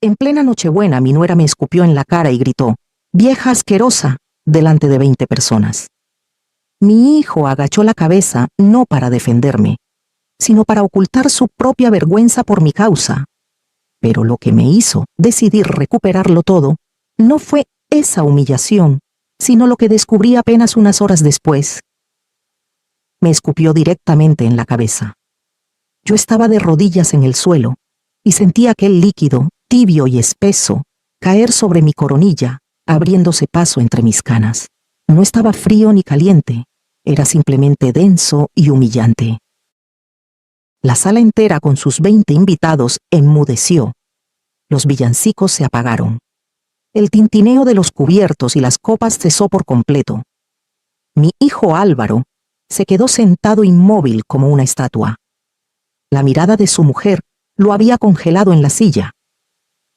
En plena Nochebuena, mi nuera me escupió en la cara y gritó: «¡Vieja asquerosa!», delante de 20 personas. Mi hijo agachó la cabeza no para defenderme, sino para ocultar su propia vergüenza por mi causa. Pero lo que me hizo decidir recuperarlo todo no fue esa humillación, sino lo que descubrí apenas unas horas después. Me escupió directamente en la cabeza. Yo estaba de rodillas en el suelo y sentí aquel líquido, tibio y espeso, caer sobre mi coronilla, abriéndose paso entre mis canas. No estaba frío ni caliente, era simplemente denso y humillante. La sala entera con sus 20 invitados enmudeció. Los villancicos se apagaron. El tintineo de los cubiertos y las copas cesó por completo. Mi hijo Álvaro se quedó sentado inmóvil como una estatua. La mirada de su mujer lo había congelado en la silla.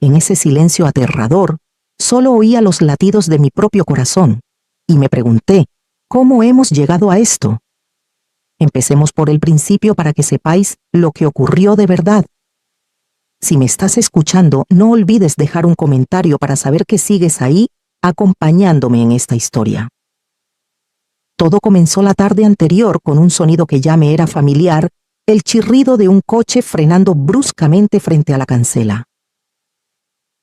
En ese silencio aterrador, solo oía los latidos de mi propio corazón, y me pregunté, ¿cómo hemos llegado a esto? Empecemos por el principio para que sepáis lo que ocurrió de verdad. Si me estás escuchando, no olvides dejar un comentario para saber que sigues ahí, acompañándome en esta historia. Todo comenzó la tarde anterior con un sonido que ya me era familiar, el chirrido de un coche frenando bruscamente frente a la cancela.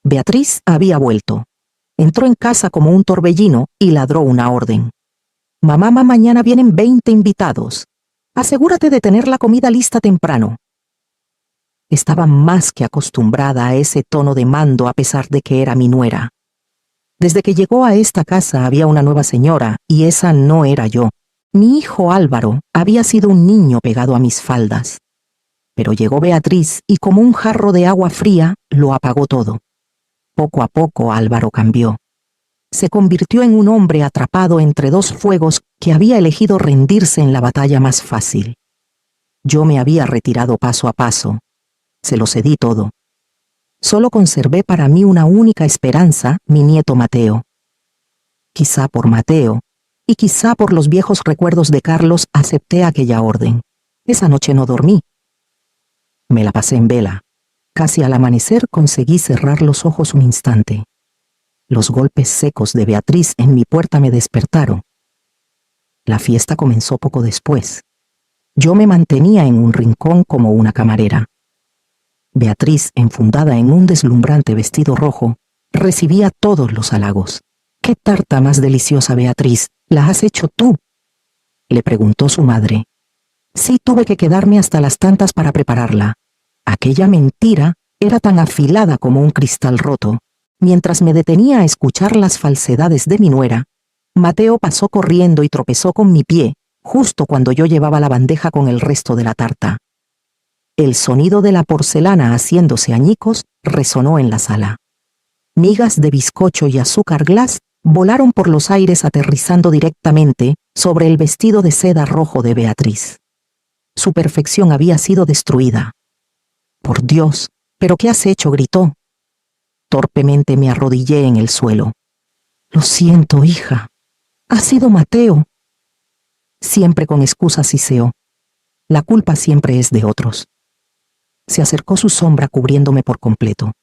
Beatriz había vuelto. Entró en casa como un torbellino y ladró una orden. «Mamá, mañana vienen 20 invitados. Asegúrate de tener la comida lista temprano». Estaba más que acostumbrada a ese tono de mando a pesar de que era mi nuera. Desde que llegó a esta casa había una nueva señora y esa no era yo. Mi hijo Álvaro había sido un niño pegado a mis faldas. Pero llegó Beatriz y como un jarro de agua fría lo apagó todo. Poco a poco Álvaro cambió. Se convirtió en un hombre atrapado entre dos fuegos que había elegido rendirse en la batalla más fácil. Yo me había retirado paso a paso. Se lo cedí todo. Solo conservé para mí una única esperanza, mi nieto Mateo. Quizá por Mateo, y quizá por los viejos recuerdos de Carlos, acepté aquella orden. Esa noche no dormí. Me la pasé en vela. Casi al amanecer conseguí cerrar los ojos un instante. Los golpes secos de Beatriz en mi puerta me despertaron. La fiesta comenzó poco después. Yo me mantenía en un rincón como una camarera. Beatriz, enfundada en un deslumbrante vestido rojo, recibía todos los halagos. «¿Qué tarta más deliciosa, Beatriz? ¿La has hecho tú?», le preguntó su madre. Sí, tuve que quedarme hasta las tantas para prepararla. Aquella mentira era tan afilada como un cristal roto. Mientras me detenía a escuchar las falsedades de mi nuera, Mateo pasó corriendo y tropezó con mi pie, justo cuando yo llevaba la bandeja con el resto de la tarta. El sonido de la porcelana haciéndose añicos resonó en la sala. Migas de bizcocho y azúcar glass volaron por los aires aterrizando directamente sobre el vestido de seda rojo de Beatriz. Su perfección había sido destruida. «Por Dios, ¿pero qué has hecho?», gritó. Torpemente me arrodillé en el suelo. «Lo siento, hija. Ha sido Mateo». Siempre con excusas siseó. La culpa siempre es de otros. Se acercó su sombra cubriéndome por completo.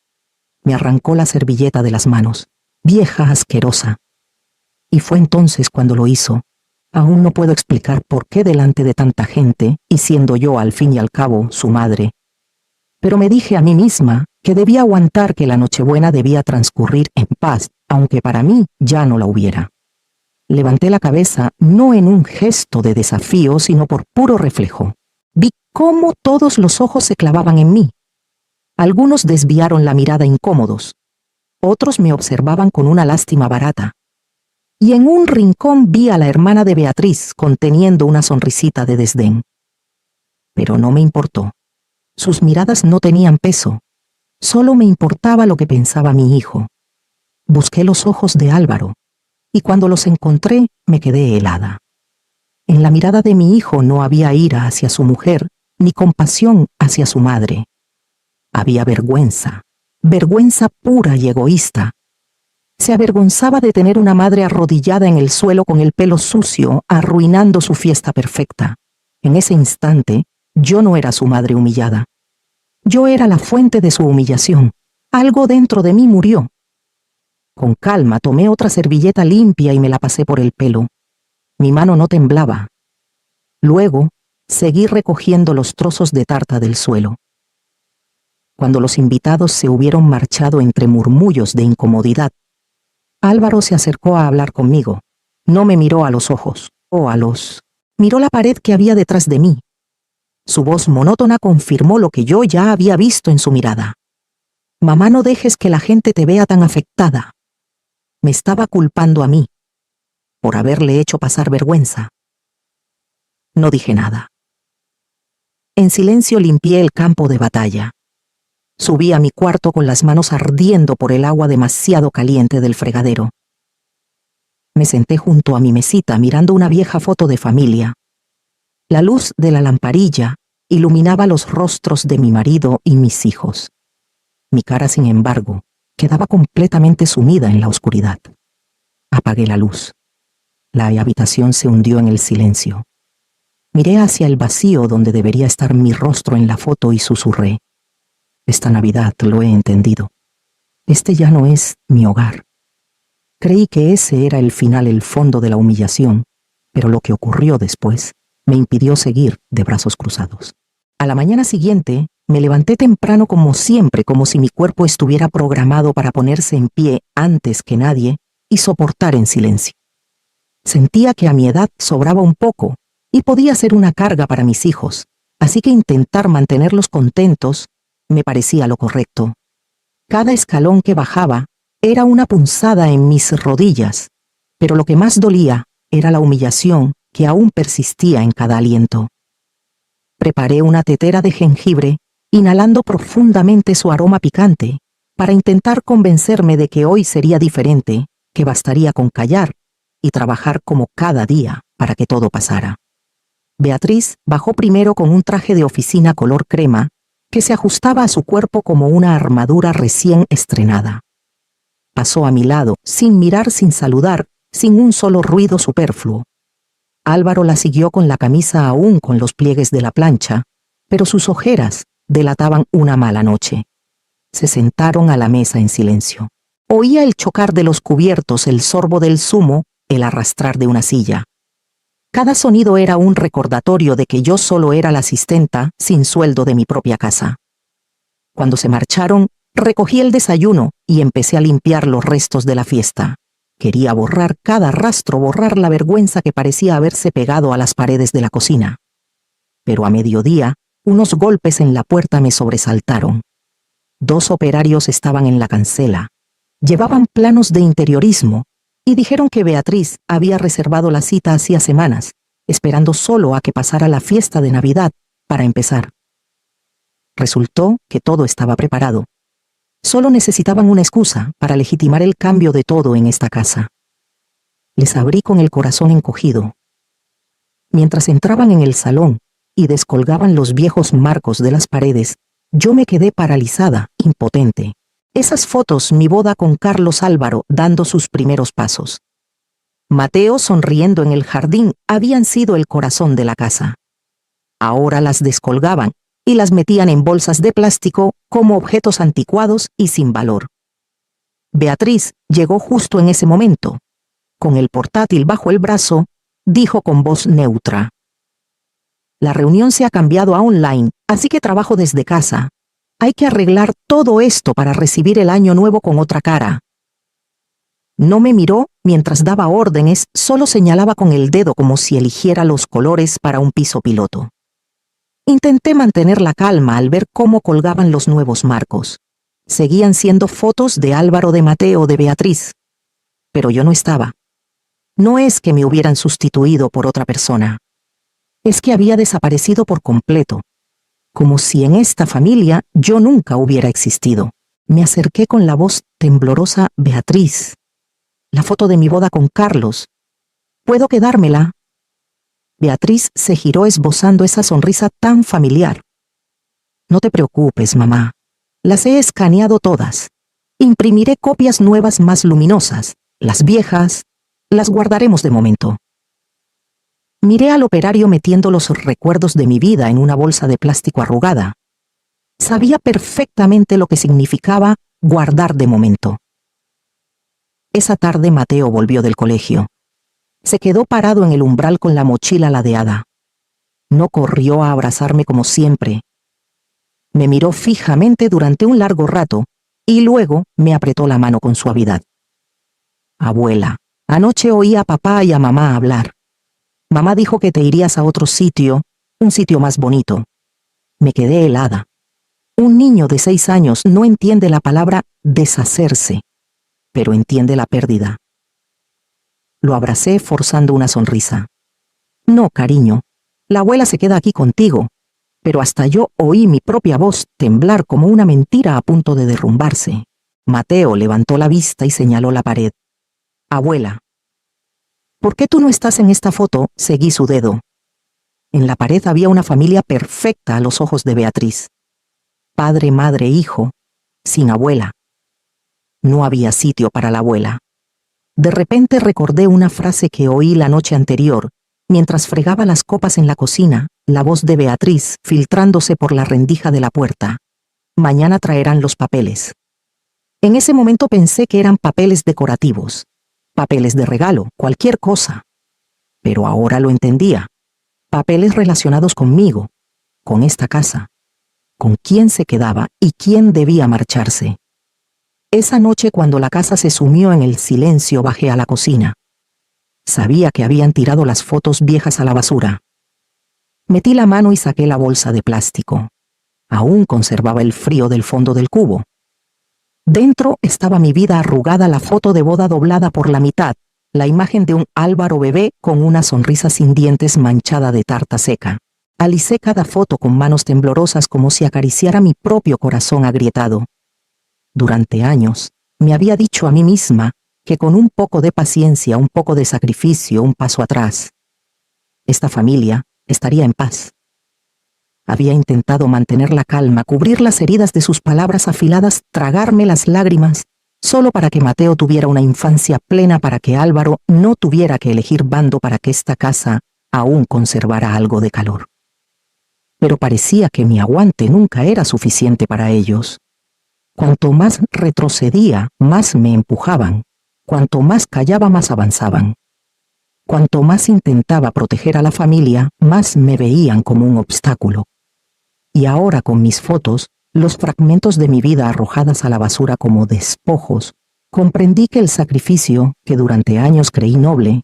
Me arrancó la servilleta de las manos. «Vieja asquerosa». Y fue entonces cuando lo hizo. Aún no puedo explicar por qué delante de tanta gente, y siendo yo al fin y al cabo su madre. Pero me dije a mí misma que debía aguantar, que la Nochebuena debía transcurrir en paz, aunque para mí ya no la hubiera. Levanté la cabeza no en un gesto de desafío, sino por puro reflejo. Vi cómo todos los ojos se clavaban en mí. Algunos desviaron la mirada incómodos. Otros me observaban con una lástima barata. Y en un rincón vi a la hermana de Beatriz conteniendo una sonrisita de desdén. Pero no me importó. Sus miradas no tenían peso. Solo me importaba lo que pensaba mi hijo. Busqué los ojos de Álvaro, y cuando los encontré me quedé helada. En la mirada de mi hijo no había ira hacia su mujer, ni compasión hacia su madre. Había vergüenza, vergüenza pura y egoísta. Se avergonzaba de tener una madre arrodillada en el suelo con el pelo sucio, arruinando su fiesta perfecta. En ese instante, yo no era su madre humillada. Yo era la fuente de su humillación. Algo dentro de mí murió. Con calma tomé otra servilleta limpia y me la pasé por el pelo. Mi mano no temblaba. Luego, seguí recogiendo los trozos de tarta del suelo. Cuando los invitados se hubieron marchado entre murmullos de incomodidad, Álvaro se acercó a hablar conmigo. No me miró a los ojos, miró la pared que había detrás de mí. Su voz monótona confirmó lo que yo ya había visto en su mirada. Mamá, no dejes que la gente te vea tan afectada. Me estaba culpando a mí, por haberle hecho pasar vergüenza. No dije nada. En silencio limpié el campo de batalla. Subí a mi cuarto con las manos ardiendo por el agua demasiado caliente del fregadero. Me senté junto a mi mesita mirando una vieja foto de familia. La luz de la lamparilla iluminaba los rostros de mi marido y mis hijos. Mi cara, sin embargo, quedaba completamente sumida en la oscuridad. Apagué la luz. La habitación se hundió en el silencio. Miré hacia el vacío donde debería estar mi rostro en la foto y susurré: esta Navidad lo he entendido. Este ya no es mi hogar. Creí que ese era el final, el fondo de la humillación, pero lo que ocurrió después me impidió seguir de brazos cruzados. A la mañana siguiente, me levanté temprano como siempre, como si mi cuerpo estuviera programado para ponerse en pie antes que nadie y soportar en silencio. Sentía que a mi edad sobraba un poco y podía ser una carga para mis hijos, así que intentar mantenerlos contentos me parecía lo correcto. Cada escalón que bajaba era una punzada en mis rodillas, pero lo que más dolía era la humillación que aún persistía en cada aliento. Preparé una tetera de jengibre, inhalando profundamente su aroma picante, para intentar convencerme de que hoy sería diferente, que bastaría con callar y trabajar como cada día para que todo pasara. Beatriz bajó primero con un traje de oficina color crema que se ajustaba a su cuerpo como una armadura recién estrenada. Pasó a mi lado, sin mirar, sin saludar, sin un solo ruido superfluo. Álvaro la siguió con la camisa aún con los pliegues de la plancha, pero sus ojeras delataban una mala noche. Se sentaron a la mesa en silencio. Oía el chocar de los cubiertos, el sorbo del zumo, el arrastrar de una silla. Cada sonido era un recordatorio de que yo solo era la asistenta sin sueldo de mi propia casa. Cuando se marcharon, recogí el desayuno y empecé a limpiar los restos de la fiesta. Quería borrar cada rastro, borrar la vergüenza que parecía haberse pegado a las paredes de la cocina. Pero a mediodía, unos golpes en la puerta me sobresaltaron. 2 operarios estaban en la cancela. Llevaban planos de interiorismo y dijeron que Beatriz había reservado la cita hacía semanas, esperando solo a que pasara la fiesta de Navidad para empezar. Resultó que todo estaba preparado. Solo necesitaban una excusa para legitimar el cambio de todo en esta casa. Les abrí con el corazón encogido. Mientras entraban en el salón y descolgaban los viejos marcos de las paredes, yo me quedé paralizada, impotente. Esas fotos, mi boda con Carlos Álvaro dando sus primeros pasos. Mateo sonriendo en el jardín, habían sido el corazón de la casa. Ahora las descolgaban y las metían en bolsas de plástico como objetos anticuados y sin valor. Beatriz llegó justo en ese momento. Con el portátil bajo el brazo, dijo con voz neutra: la reunión se ha cambiado a online, así que trabajo desde casa. Hay que arreglar todo esto para recibir el año nuevo con otra cara. No me miró mientras daba órdenes, solo señalaba con el dedo como si eligiera los colores para un piso piloto. Intenté mantener la calma al ver cómo colgaban los nuevos marcos. Seguían siendo fotos de Álvaro, de Mateo, de Beatriz. Pero yo no estaba. No es que me hubieran sustituido por otra persona. Es que había desaparecido por completo. Como si en esta familia yo nunca hubiera existido. Me acerqué con la voz temblorosa: Beatriz, la foto de mi boda con Carlos. ¿Puedo quedármela? Beatriz se giró esbozando esa sonrisa tan familiar. No te preocupes, mamá. Las he escaneado todas. Imprimiré copias nuevas más luminosas. Las viejas las guardaremos de momento. Miré al operario metiendo los recuerdos de mi vida en una bolsa de plástico arrugada. Sabía perfectamente lo que significaba guardar de momento. Esa tarde Mateo volvió del colegio. Se quedó parado en el umbral con la mochila ladeada. No corrió a abrazarme como siempre. Me miró fijamente durante un largo rato y luego me apretó la mano con suavidad. Abuela, anoche oí a papá y a mamá hablar. Mamá dijo que te irías a otro sitio, un sitio más bonito. Me quedé helada. Un niño de 6 años no entiende la palabra deshacerse, pero entiende la pérdida. Lo abracé forzando una sonrisa. No, cariño, la abuela se queda aquí contigo, pero hasta yo oí mi propia voz temblar como una mentira a punto de derrumbarse. Mateo levantó la vista y señaló la pared. Abuela, ¿por qué tú no estás en esta foto? Seguí su dedo. En la pared había una familia perfecta a los ojos de Beatriz. Padre, madre, hijo, sin abuela. No había sitio para la abuela. De repente recordé una frase que oí la noche anterior, mientras fregaba las copas en la cocina, la voz de Beatriz filtrándose por la rendija de la puerta. Mañana traerán los papeles. En ese momento pensé que eran papeles decorativos, papeles de regalo, cualquier cosa. Pero ahora lo entendía. Papeles relacionados conmigo, con esta casa, con quién se quedaba y quién debía marcharse. Esa noche, cuando la casa se sumió en el silencio, bajé a la cocina. Sabía que habían tirado las fotos viejas a la basura. Metí la mano y saqué la bolsa de plástico. Aún conservaba el frío del fondo del cubo. Dentro estaba mi vida arrugada, la foto de boda doblada por la mitad, la imagen de un Álvaro bebé con una sonrisa sin dientes manchada de tarta seca. Alicé cada foto con manos temblorosas como si acariciara mi propio corazón agrietado. Durante años, me había dicho a mí misma que con un poco de paciencia, un poco de sacrificio, un paso atrás, esta familia estaría en paz. Había intentado mantener la calma, cubrir las heridas de sus palabras afiladas, tragarme las lágrimas, solo para que Mateo tuviera una infancia plena, para que Álvaro no tuviera que elegir bando, para que esta casa aún conservara algo de calor. Pero parecía que mi aguante nunca era suficiente para ellos. Cuanto más retrocedía, más me empujaban. Cuanto más callaba, más avanzaban. Cuanto más intentaba proteger a la familia, más me veían como un obstáculo. Y ahora, con mis fotos, los fragmentos de mi vida arrojadas a la basura como despojos, comprendí que el sacrificio, que durante años creí noble,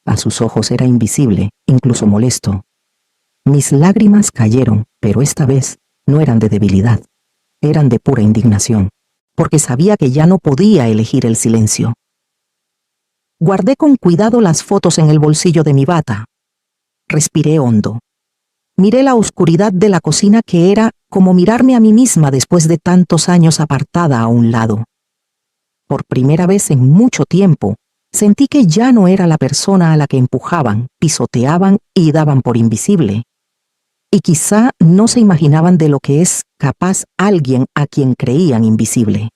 a sus ojos era invisible, incluso molesto. Mis lágrimas cayeron, pero esta vez no eran de debilidad, eran de pura indignación, porque sabía que ya no podía elegir el silencio. Guardé con cuidado las fotos en el bolsillo de mi bata. Respiré hondo. Miré la oscuridad de la cocina, que era como mirarme a mí misma después de tantos años apartada a un lado. Por primera vez en mucho tiempo, sentí que ya no era la persona a la que empujaban, pisoteaban y daban por invisible. Y quizá no se imaginaban de lo que es capaz alguien a quien creían invisible.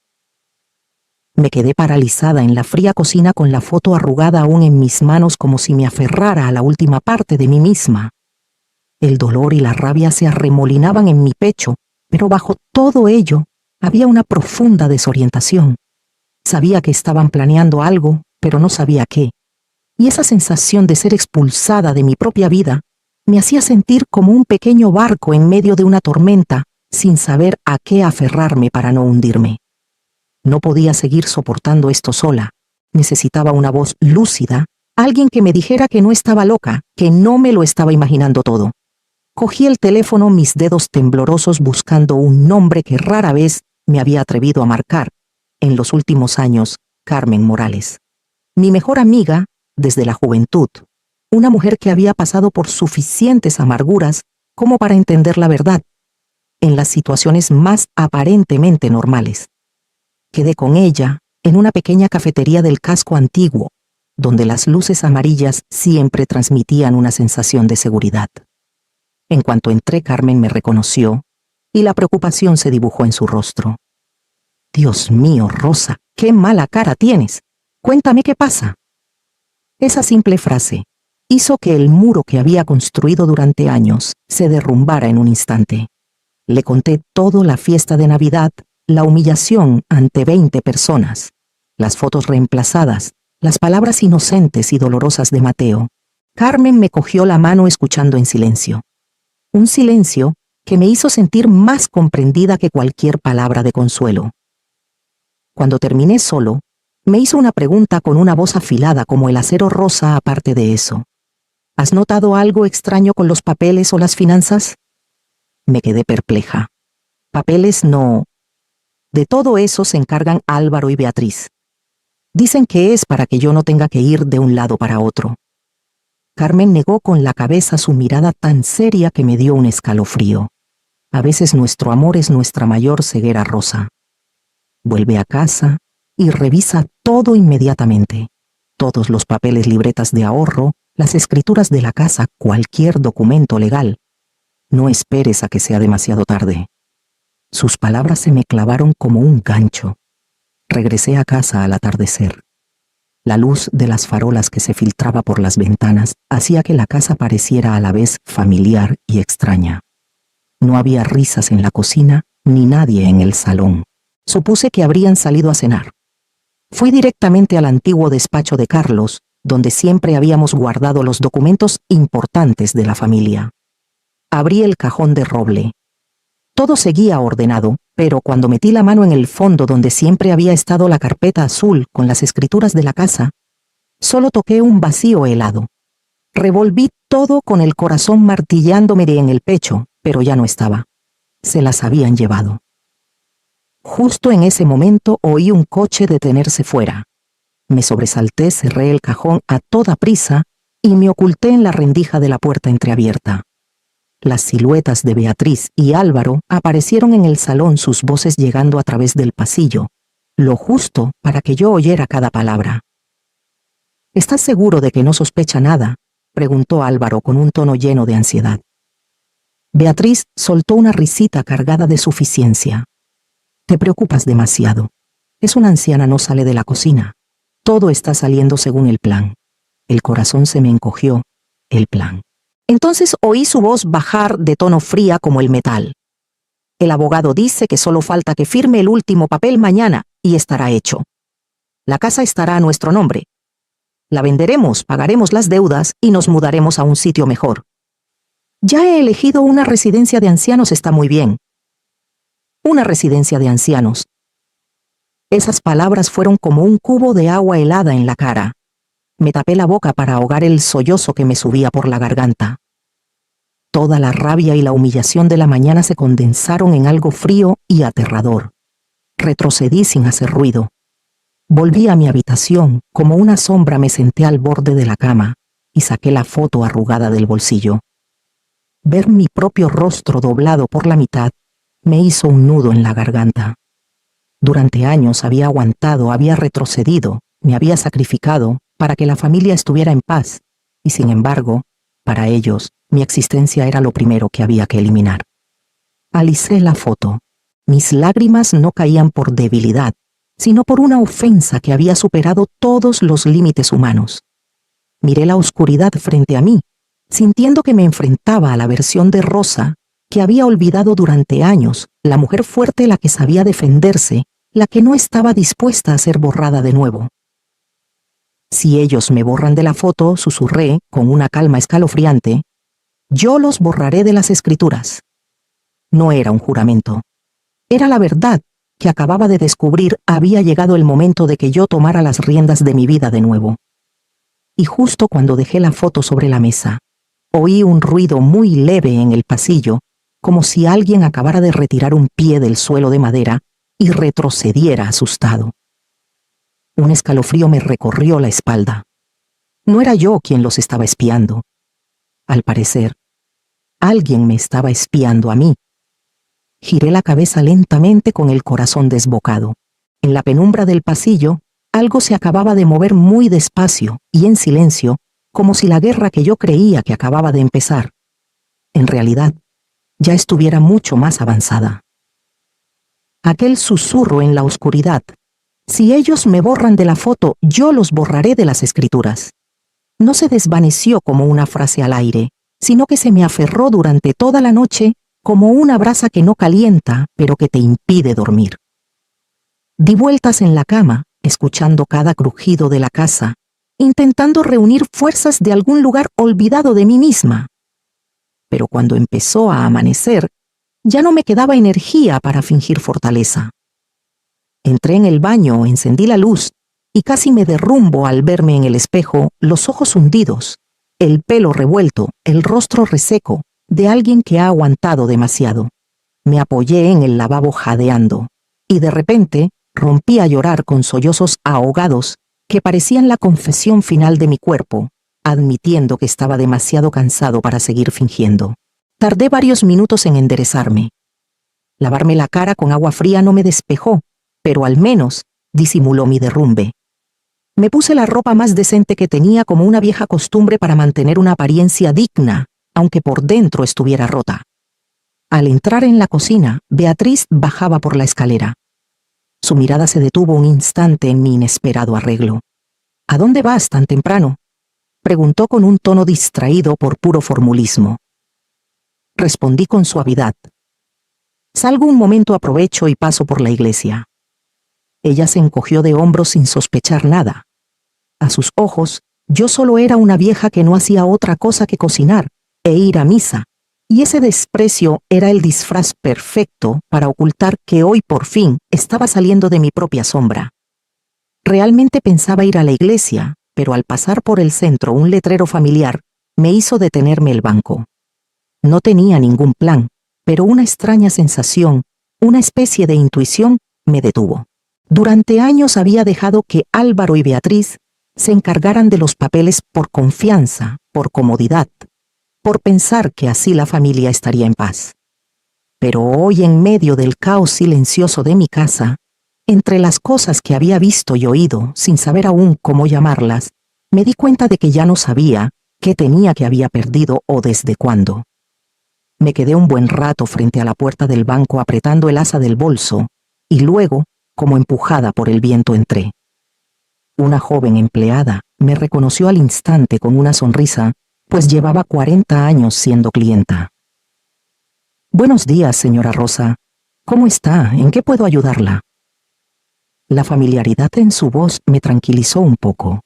Me quedé paralizada en la fría cocina con la foto arrugada aún en mis manos, como si me aferrara a la última parte de mí misma. El dolor y la rabia se arremolinaban en mi pecho, pero bajo todo ello había una profunda desorientación. Sabía que estaban planeando algo, pero no sabía qué. Y esa sensación de ser expulsada de mi propia vida me hacía sentir como un pequeño barco en medio de una tormenta, sin saber a qué aferrarme para no hundirme. No podía seguir soportando esto sola. Necesitaba una voz lúcida, alguien que me dijera que no estaba loca, que no me lo estaba imaginando todo. Cogí el teléfono, mis dedos temblorosos, buscando un nombre que rara vez me había atrevido a marcar. En los últimos años, Carmen Morales. Mi mejor amiga desde la juventud. Una mujer que había pasado por suficientes amarguras como para entender la verdad, en las situaciones más aparentemente normales. Quedé con ella en una pequeña cafetería del casco antiguo, donde las luces amarillas siempre transmitían una sensación de seguridad. En cuanto entré, Carmen me reconoció y la preocupación se dibujó en su rostro. Dios mío, Rosa, qué mala cara tienes. Cuéntame qué pasa. Esa simple frase hizo que el muro que había construido durante años se derrumbara en un instante. Le conté todo: la fiesta de Navidad, la humillación ante 20 personas, las fotos reemplazadas, las palabras inocentes y dolorosas de Mateo, Carmen me cogió la mano escuchando en silencio. Un silencio que me hizo sentir más comprendida que cualquier palabra de consuelo. Cuando terminé solo, me hizo una pregunta con una voz afilada como el acero rosa aparte de eso. ¿Has notado algo extraño con los papeles o las finanzas? Me quedé perpleja. Papeles no. De todo eso se encargan Álvaro y Beatriz. Dicen que es para que yo no tenga que ir de un lado para otro. Carmen negó con la cabeza su mirada tan seria que me dio un escalofrío. A veces nuestro amor es nuestra mayor ceguera rosa. Vuelve a casa y revisa todo inmediatamente. Todos los papeles, libretas de ahorro, las escrituras de la casa, cualquier documento legal. No esperes a que sea demasiado tarde. Sus palabras se me clavaron como un gancho. Regresé a casa al atardecer. La luz de las farolas que se filtraba por las ventanas hacía que la casa pareciera a la vez familiar y extraña. No había risas en la cocina ni nadie en el salón. Supuse que habrían salido a cenar. Fui directamente al antiguo despacho de Carlos, donde siempre habíamos guardado los documentos importantes de la familia. Abrí el cajón de roble. Todo seguía ordenado, pero cuando metí la mano en el fondo donde siempre había estado la carpeta azul con las escrituras de la casa, solo toqué un vacío helado. Revolví todo con el corazón martillándome en el pecho, pero ya no estaba. Se las habían llevado. Justo en ese momento oí un coche detenerse fuera. Me sobresalté, cerré el cajón a toda prisa y me oculté en la rendija de la puerta entreabierta. Las siluetas de Beatriz y Álvaro aparecieron en el salón, sus voces llegando a través del pasillo, lo justo para que yo oyera cada palabra. ¿Estás seguro de que no sospecha nada?, preguntó Álvaro con un tono lleno de ansiedad. Beatriz soltó una risita cargada de suficiencia. Te preocupas demasiado. Es una anciana, no sale de la cocina. Todo está saliendo según el plan. El corazón se me encogió. El plan. Entonces oí su voz bajar de tono fría como el metal. El abogado dice que solo falta que firme el último papel mañana y estará hecho. La casa estará a nuestro nombre. La venderemos, pagaremos las deudas y nos mudaremos a un sitio mejor. Ya he elegido una residencia de ancianos, está muy bien. Una residencia de ancianos. Esas palabras fueron como un cubo de agua helada en la cara. Me tapé la boca para ahogar el sollozo que me subía por la garganta. Toda la rabia y la humillación de la mañana se condensaron en algo frío y aterrador. Retrocedí sin hacer ruido. Volví a mi habitación, como una sombra me senté al borde de la cama y saqué la foto arrugada del bolsillo. Ver mi propio rostro doblado por la mitad me hizo un nudo en la garganta. Durante años había aguantado, había retrocedido, me había sacrificado para que la familia estuviera en paz, y sin embargo, para ellos, mi existencia era lo primero que había que eliminar. Alicé la foto. Mis lágrimas no caían por debilidad, sino por una ofensa que había superado todos los límites humanos. Miré la oscuridad frente a mí, sintiendo que me enfrentaba a la versión de Rosa que había olvidado durante años, la mujer fuerte, la que sabía defenderse, la que no estaba dispuesta a ser borrada de nuevo. Si ellos me borran de la foto, susurré, con una calma escalofriante, yo los borraré de las escrituras. No era un juramento. Era la verdad que acababa de descubrir. Había llegado el momento de que yo tomara las riendas de mi vida de nuevo. Y justo cuando dejé la foto sobre la mesa, oí un ruido muy leve en el pasillo, como si alguien acabara de retirar un pie del suelo de madera y retrocediera asustado. Un escalofrío me recorrió la espalda. No era yo quien los estaba espiando. Al parecer, alguien me estaba espiando a mí. Giré la cabeza lentamente con el corazón desbocado. En la penumbra del pasillo, algo se acababa de mover muy despacio y en silencio, como si la guerra que yo creía que acababa de empezar, en realidad, ya estuviera mucho más avanzada. Aquel susurro en la oscuridad: si ellos me borran de la foto, yo los borraré de las escrituras, no se desvaneció como una frase al aire, sino que se me aferró durante toda la noche como una brasa que no calienta, pero que te impide dormir. Di vueltas en la cama, escuchando cada crujido de la casa, intentando reunir fuerzas de algún lugar olvidado de mí misma. Pero cuando empezó a amanecer, ya no me quedaba energía para fingir fortaleza. Entré en el baño, encendí la luz y casi me derrumbo al verme en el espejo, los ojos hundidos, el pelo revuelto, el rostro reseco, de alguien que ha aguantado demasiado. Me apoyé en el lavabo jadeando, y de repente rompí a llorar con sollozos ahogados que parecían la confesión final de mi cuerpo, admitiendo que estaba demasiado cansado para seguir fingiendo. Tardé varios minutos en enderezarme. Lavarme la cara con agua fría no me despejó, pero al menos disimuló mi derrumbe. Me puse la ropa más decente que tenía como una vieja costumbre para mantener una apariencia digna, aunque por dentro estuviera rota. Al entrar en la cocina, Beatriz bajaba por la escalera. Su mirada se detuvo un instante en mi inesperado arreglo. ¿A dónde vas tan temprano?, preguntó con un tono distraído por puro formulismo. Respondí con suavidad. Salgo un momento a provecho y paso por la iglesia. Ella se encogió de hombros sin sospechar nada. A sus ojos, yo solo era una vieja que no hacía otra cosa que cocinar e ir a misa, y ese desprecio era el disfraz perfecto para ocultar que hoy por fin estaba saliendo de mi propia sombra. Realmente pensaba ir a la iglesia, pero al pasar por el centro un letrero familiar me hizo detenerme el banco. No tenía ningún plan, pero una extraña sensación, una especie de intuición, me detuvo. Durante años había dejado que Álvaro y Beatriz se encargaran de los papeles por confianza, por comodidad, por pensar que así la familia estaría en paz. Pero hoy, en medio del caos silencioso de mi casa, entre las cosas que había visto y oído, sin saber aún cómo llamarlas, me di cuenta de que ya no sabía qué tenía que había perdido o desde cuándo. Me quedé un buen rato frente a la puerta del banco apretando el asa del bolso, y luego, como empujada por el viento, entré. Una joven empleada me reconoció al instante con una sonrisa, pues llevaba 40 años siendo clienta. «Buenos días, señora Rosa. ¿Cómo está? ¿En qué puedo ayudarla?» La familiaridad en su voz me tranquilizó un poco.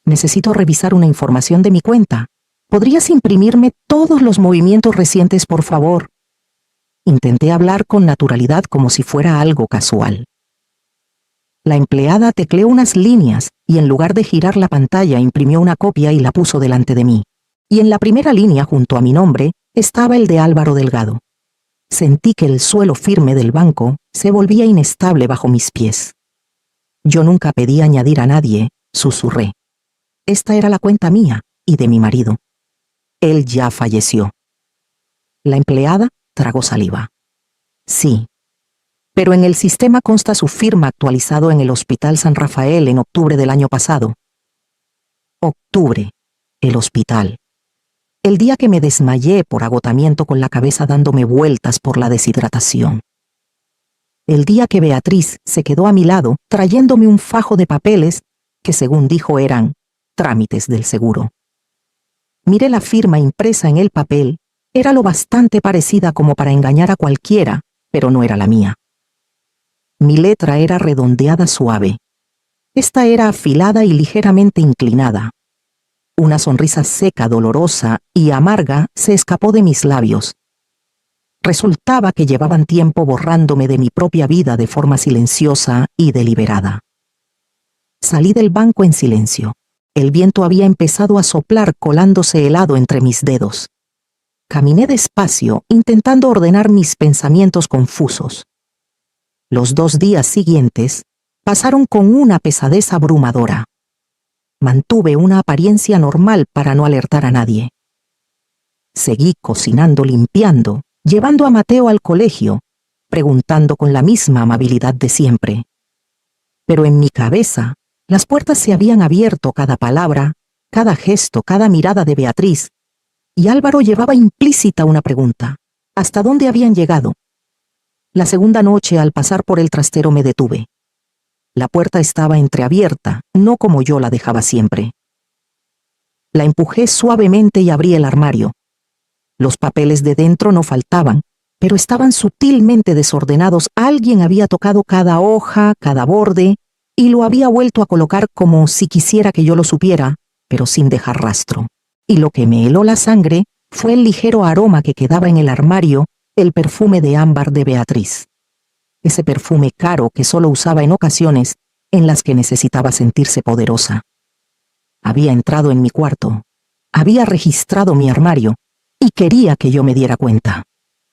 «Necesito revisar una información de mi cuenta. ¿Podrías imprimirme todos los movimientos recientes, por favor?» Intenté hablar con naturalidad como si fuera algo casual. La empleada tecleó unas líneas y en lugar de girar la pantalla imprimió una copia y la puso delante de mí. Y en la primera línea, junto a mi nombre, estaba el de Álvaro Delgado. Sentí que el suelo firme del banco se volvía inestable bajo mis pies. Yo nunca pedí añadir a nadie, susurré. Esta era la cuenta mía y de mi marido. Él ya falleció. La empleada tragó saliva. Sí. Pero en el sistema consta su firma actualizado en el Hospital San Rafael en octubre del año pasado. Octubre. El hospital. El día que me desmayé por agotamiento con la cabeza dándome vueltas por la deshidratación. El día que Beatriz se quedó a mi lado trayéndome un fajo de papeles que, según dijo, eran trámites del seguro. Miré la firma impresa en el papel. Era lo bastante parecida como para engañar a cualquiera, pero no era la mía. Mi letra era redondeada suave. Esta era afilada y ligeramente inclinada. Una sonrisa seca, dolorosa y amarga se escapó de mis labios. Resultaba que llevaban tiempo borrándome de mi propia vida de forma silenciosa y deliberada. Salí del banco en silencio. El viento había empezado a soplar colándose helado entre mis dedos. Caminé despacio, intentando ordenar mis pensamientos confusos. Los 2 días siguientes pasaron con una pesadez abrumadora. Mantuve una apariencia normal para no alertar a nadie. Seguí cocinando, limpiando, llevando a Mateo al colegio, preguntando con la misma amabilidad de siempre. Pero en mi cabeza, las puertas se habían abierto cada palabra, cada gesto, cada mirada de Beatriz, y Álvaro llevaba implícita una pregunta. ¿Hasta dónde habían llegado? La segunda noche, al pasar por el trastero, me detuve. La puerta estaba entreabierta, no como yo la dejaba siempre. La empujé suavemente y abrí el armario. Los papeles de dentro no faltaban, pero estaban sutilmente desordenados. Alguien había tocado cada hoja, cada borde, y lo había vuelto a colocar como si quisiera que yo lo supiera, pero sin dejar rastro. Y lo que me heló la sangre fue el ligero aroma que quedaba en el armario, el perfume de ámbar de Beatriz. Ese perfume caro que solo usaba en ocasiones en las que necesitaba sentirse poderosa. Había entrado en mi cuarto, había registrado mi armario y quería que yo me diera cuenta.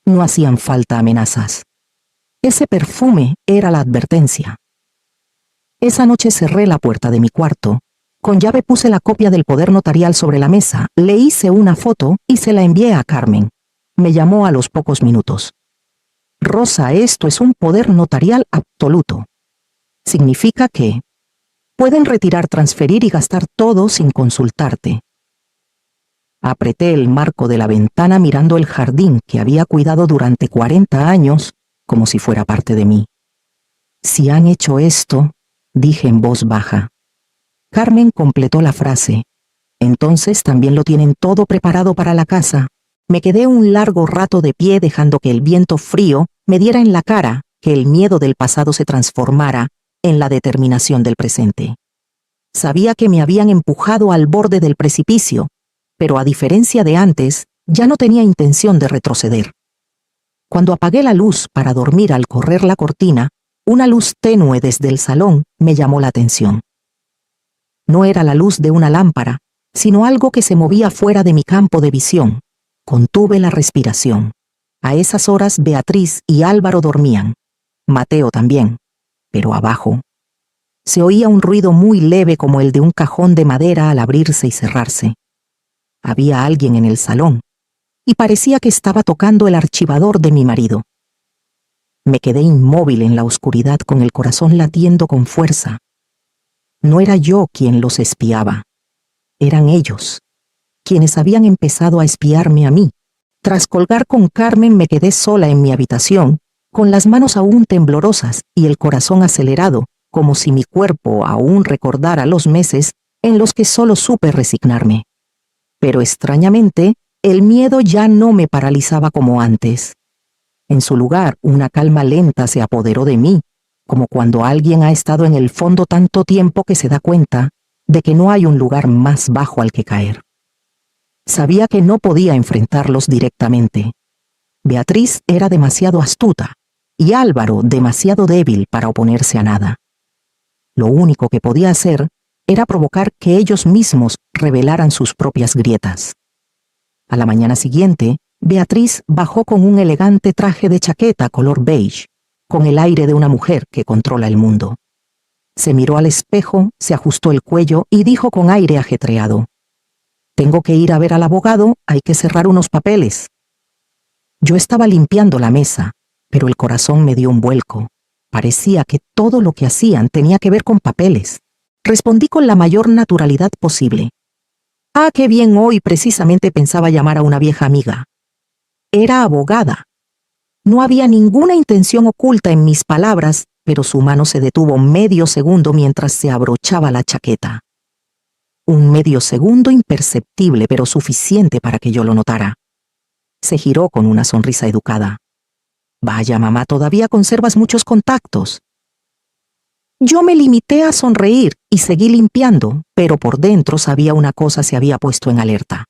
No hacían falta amenazas. Ese perfume era la advertencia. Esa noche cerré la puerta de mi cuarto, con llave puse la copia del poder notarial sobre la mesa, le hice una foto y se la envié a Carmen. Me llamó a los pocos minutos. Rosa, esto es un poder notarial absoluto. Significa que pueden retirar, transferir y gastar todo sin consultarte. Apreté el marco de la ventana mirando el jardín que había cuidado durante 40 años como si fuera parte de mí. Si han hecho esto, dije en voz baja. Carmen completó la frase. Entonces también lo tienen todo preparado para la casa. Me quedé un largo rato de pie dejando que el viento frío me diera en la cara, que el miedo del pasado se transformara en la determinación del presente. Sabía que me habían empujado al borde del precipicio, pero a diferencia de antes, ya no tenía intención de retroceder. Cuando apagué la luz para dormir al correr la cortina, una luz tenue desde el salón me llamó la atención. No era la luz de una lámpara, sino algo que se movía fuera de mi campo de visión. Contuve la respiración. A esas horas Beatriz y Álvaro dormían. Mateo también. Pero abajo se oía un ruido muy leve como el de un cajón de madera al abrirse y cerrarse. Había alguien en el salón, y parecía que estaba tocando el archivador de mi marido. Me quedé inmóvil en la oscuridad con el corazón latiendo con fuerza. No era yo quien los espiaba. Eran ellos, quienes habían empezado a espiarme a mí. Tras colgar con Carmen me quedé sola en mi habitación, con las manos aún temblorosas y el corazón acelerado, como si mi cuerpo aún recordara los meses en los que solo supe resignarme. Pero extrañamente, el miedo ya no me paralizaba como antes. En su lugar, una calma lenta se apoderó de mí, como cuando alguien ha estado en el fondo tanto tiempo que se da cuenta de que no hay un lugar más bajo al que caer. Sabía que no podía enfrentarlos directamente. Beatriz era demasiado astuta y Álvaro demasiado débil para oponerse a nada. Lo único que podía hacer era provocar que ellos mismos revelaran sus propias grietas. A la mañana siguiente, Beatriz bajó con un elegante traje de chaqueta color beige, con el aire de una mujer que controla el mundo. Se miró al espejo, se ajustó el cuello y dijo con aire ajetreado: «Tengo que ir a ver al abogado, hay que cerrar unos papeles». Yo estaba limpiando la mesa, pero el corazón me dio un vuelco. Parecía que todo lo que hacían tenía que ver con papeles. Respondí con la mayor naturalidad posible. «Ah, qué bien, hoy precisamente pensaba llamar a una vieja amiga». Era abogada. No había ninguna intención oculta en mis palabras, pero su mano se detuvo medio segundo mientras se abrochaba la chaqueta. Un medio segundo imperceptible, pero suficiente para que yo lo notara. Se giró con una sonrisa educada. «Vaya, mamá, todavía conservas muchos contactos». Yo me limité a sonreír y seguí limpiando, pero por dentro sabía una cosa se había puesto en alerta.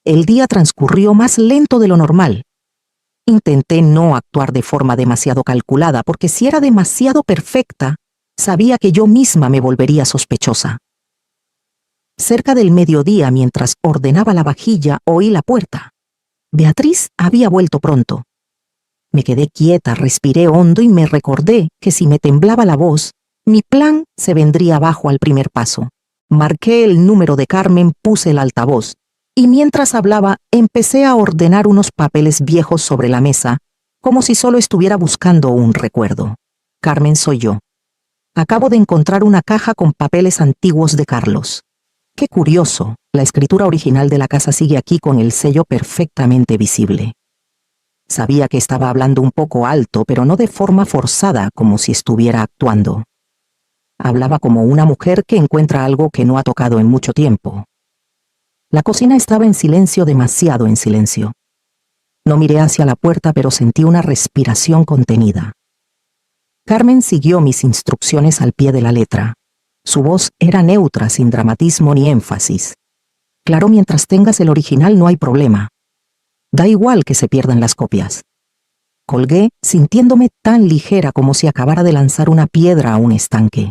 El día transcurrió más lento de lo normal. Intenté no actuar de forma demasiado calculada, porque si era demasiado perfecta, sabía que yo misma me volvería sospechosa. Cerca del mediodía, mientras ordenaba la vajilla, oí la puerta. Beatriz había vuelto pronto. Me quedé quieta, respiré hondo y me recordé que si me temblaba la voz, mi plan se vendría abajo al primer paso. Marqué el número de Carmen, puse el altavoz, y mientras hablaba empecé a ordenar unos papeles viejos sobre la mesa, como si solo estuviera buscando un recuerdo. Carmen, soy yo. Acabo de encontrar una caja con papeles antiguos de Carlos. Qué curioso, la escritura original de la casa sigue aquí con el sello perfectamente visible. Sabía que estaba hablando un poco alto, pero no de forma forzada, como si estuviera actuando. Hablaba como una mujer que encuentra algo que no ha tocado en mucho tiempo. La cocina estaba en silencio, demasiado en silencio. No miré hacia la puerta, pero sentí una respiración contenida. Carmen siguió mis instrucciones al pie de la letra. Su voz era neutra, sin dramatismo ni énfasis. Claro, mientras tengas el original no hay problema. Da igual que se pierdan las copias. Colgué, sintiéndome tan ligera como si acabara de lanzar una piedra a un estanque.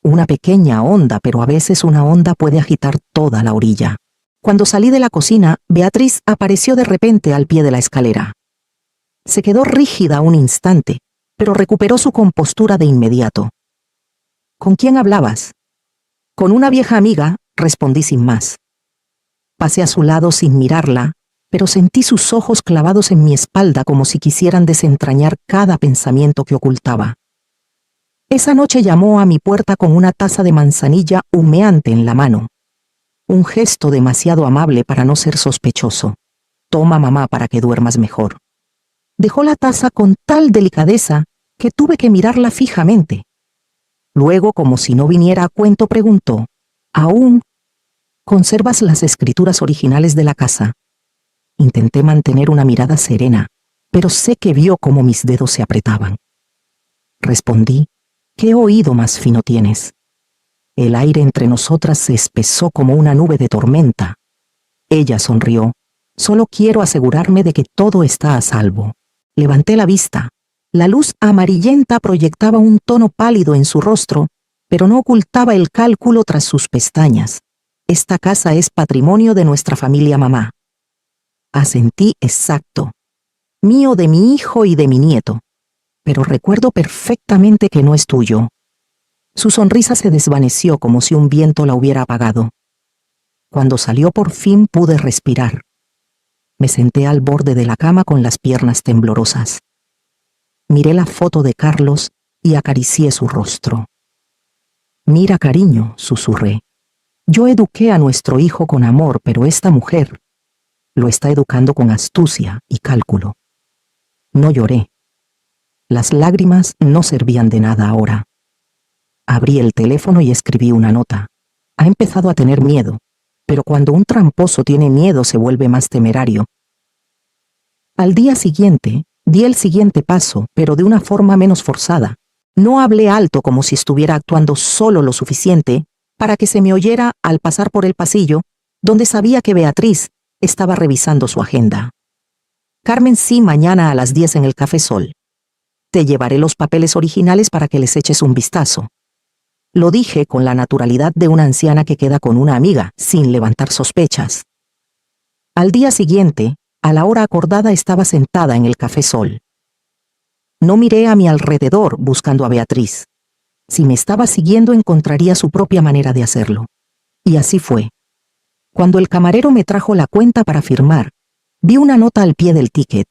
Una pequeña onda, pero a veces una onda puede agitar toda la orilla. Cuando salí de la cocina, Beatriz apareció de repente al pie de la escalera. Se quedó rígida un instante, pero recuperó su compostura de inmediato. ¿Con quién hablabas? Con una vieja amiga, respondí sin más. Pasé a su lado sin mirarla, pero sentí sus ojos clavados en mi espalda como si quisieran desentrañar cada pensamiento que ocultaba. Esa noche llamó a mi puerta con una taza de manzanilla humeante en la mano. Un gesto demasiado amable para no ser sospechoso. Toma, mamá, para que duermas mejor. Dejó la taza con tal delicadeza que tuve que mirarla fijamente. Luego, como si no viniera a cuento, preguntó: ¿Aún conservas las escrituras originales de la casa? Intenté mantener una mirada serena, pero sé que vio cómo mis dedos se apretaban. Respondí: ¿qué oído más fino tienes? El aire entre nosotras se espesó como una nube de tormenta. Ella sonrió. Solo quiero asegurarme de que todo está a salvo. Levanté la vista. La luz amarillenta proyectaba un tono pálido en su rostro, pero no ocultaba el cálculo tras sus pestañas. Esta casa es patrimonio de nuestra familia, mamá. Asentí exacto. Mío, de mi hijo y de mi nieto. Pero recuerdo perfectamente que no es tuyo. Su sonrisa se desvaneció como si un viento la hubiera apagado. Cuando salió por fin pude respirar. Me senté al borde de la cama con las piernas temblorosas. Miré la foto de Carlos y acaricié su rostro. Mira, cariño, susurré. Yo eduqué a nuestro hijo con amor, pero esta mujer lo está educando con astucia y cálculo. No lloré. Las lágrimas no servían de nada ahora. Abrí el teléfono y escribí una nota. Ha empezado a tener miedo, pero cuando un tramposo tiene miedo se vuelve más temerario. Al día siguiente, di el siguiente paso, pero de una forma menos forzada. No hablé alto como si estuviera actuando solo lo suficiente para que se me oyera al pasar por el pasillo, donde sabía que Beatriz estaba revisando su agenda. Carmen, sí, mañana a las 10 en el Café Sol. Te llevaré los papeles originales para que les eches un vistazo. Lo dije con la naturalidad de una anciana que queda con una amiga, sin levantar sospechas. Al día siguiente, a la hora acordada, estaba sentada en el Café Sol. No miré a mi alrededor buscando a Beatriz. Si me estaba siguiendo, encontraría su propia manera de hacerlo. Y así fue. Cuando el camarero me trajo la cuenta para firmar, vi una nota al pie del ticket.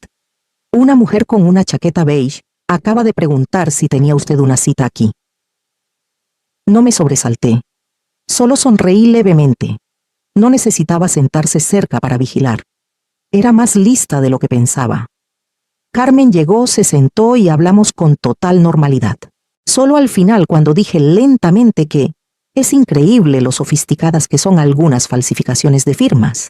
Una mujer con una chaqueta beige acaba de preguntar si tenía usted una cita aquí. No me sobresalté. Solo sonreí levemente. No necesitaba sentarse cerca para vigilar. Era más lista de lo que pensaba. Carmen llegó, se sentó y hablamos con total normalidad. Solo al final, cuando dije lentamente que es increíble lo sofisticadas que son algunas falsificaciones de firmas,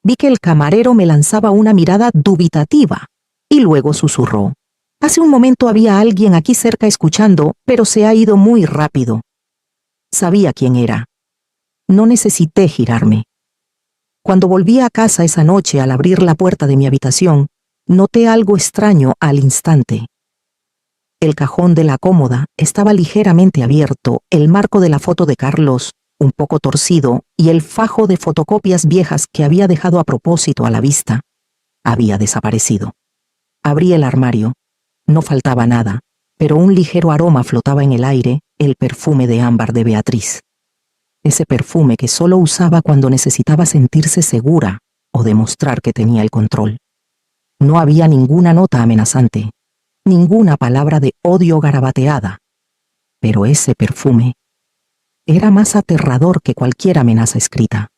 vi que el camarero me lanzaba una mirada dubitativa y luego susurró: hace un momento había alguien aquí cerca escuchando, pero se ha ido muy rápido. Sabía quién era. No necesité girarme. Cuando volví a casa esa noche, al abrir la puerta de mi habitación, noté algo extraño al instante. El cajón de la cómoda estaba ligeramente abierto, el marco de la foto de Carlos, un poco torcido, y el fajo de fotocopias viejas que había dejado a propósito a la vista, había desaparecido. Abrí el armario. No faltaba nada, pero un ligero aroma flotaba en el aire, el perfume de ámbar de Beatriz. Ese perfume que solo usaba cuando necesitaba sentirse segura o demostrar que tenía el control. No había ninguna nota amenazante, ninguna palabra de odio garabateada, pero ese perfume era más aterrador que cualquier amenaza escrita.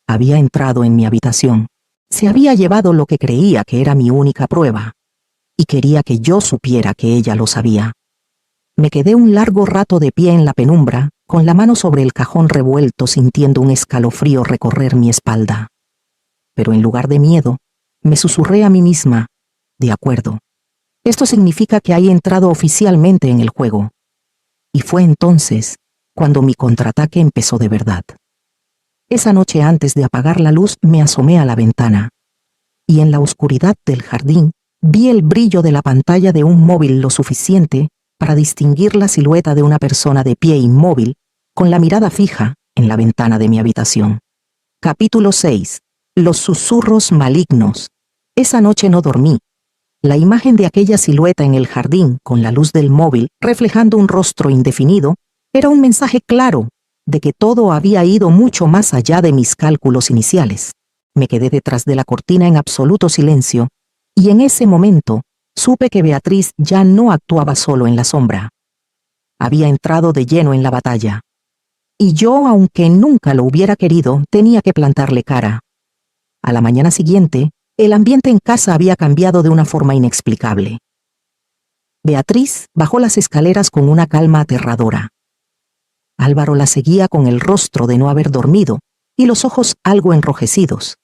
Había entrado en mi habitación, se había llevado lo que creía que era mi única prueba, y quería que yo supiera que ella lo sabía. Me quedé un largo rato de pie en la penumbra, con la mano sobre el cajón revuelto, sintiendo un escalofrío recorrer mi espalda. Pero en lugar de miedo, Me susurré a mí misma, de acuerdo. Esto significa que hay entrado oficialmente en el juego. Y fue entonces cuando mi contraataque empezó de verdad. Esa noche antes de apagar la luz me asomé a la ventana, y en la oscuridad del jardín vi el brillo de la pantalla de un móvil lo suficiente para distinguir la silueta de una persona de pie inmóvil, con la mirada fija en la ventana de mi habitación. Capítulo 6. Los susurros malignos. Esa noche no dormí. La imagen de aquella silueta en el jardín, con la luz del móvil reflejando un rostro indefinido, era un mensaje claro de que todo había ido mucho más allá de mis cálculos iniciales. Me quedé detrás de la cortina en absoluto silencio, y en ese momento supe que Beatriz ya no actuaba solo en la sombra. Había entrado de lleno en la batalla. Y yo, aunque nunca lo hubiera querido, tenía que plantarle cara. A la mañana siguiente, el ambiente en casa había cambiado de una forma inexplicable. Beatriz bajó las escaleras con una calma aterradora. Álvaro la seguía con el rostro de no haber dormido y los ojos algo enrojecidos.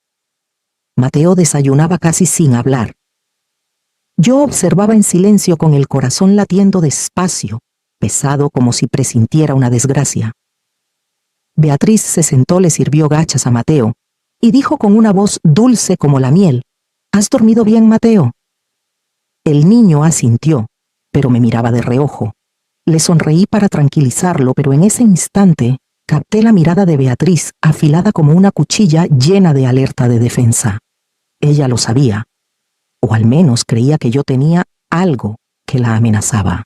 Mateo desayunaba casi sin hablar. Yo observaba en silencio con el corazón latiendo despacio, pesado como si presintiera una desgracia. Beatriz se sentó, le sirvió gachas a Mateo y dijo con una voz dulce como la miel: ¿Has dormido bien, Mateo? El niño asintió, pero me miraba de reojo. Le sonreí para tranquilizarlo, pero en ese instante capté la mirada de Beatriz, afilada como una cuchilla llena de alerta de defensa. Ella lo sabía, o al menos creía que yo tenía algo que la amenazaba.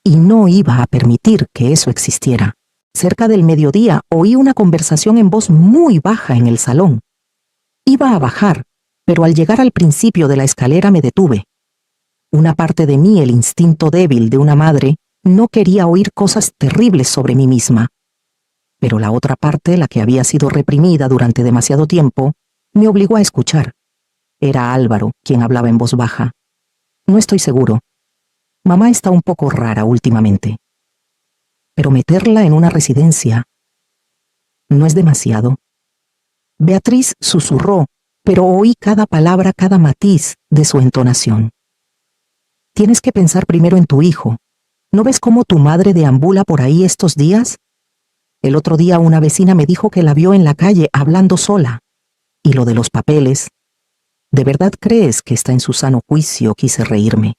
Y no iba a permitir que eso existiera. Cerca del mediodía oí una conversación en voz muy baja en el salón. Iba a bajar, pero al llegar al principio de la escalera me detuve. Una parte de mí, el instinto débil de una madre, no quería oír cosas terribles sobre mí misma. Pero la otra parte, la que había sido reprimida durante demasiado tiempo, me obligó a escuchar. Era Álvaro quien hablaba en voz baja. No estoy seguro. Mamá está un poco rara últimamente. Pero meterla en una residencia ¿no es demasiado? Beatriz susurró, pero oí cada palabra, cada matiz de su entonación. Tienes que pensar primero en tu hijo. ¿No ves cómo tu madre deambula por ahí estos días? El otro día una vecina me dijo que la vio en la calle hablando sola. Y lo de los papeles. ¿De verdad crees que está en su sano juicio? Quise reírme.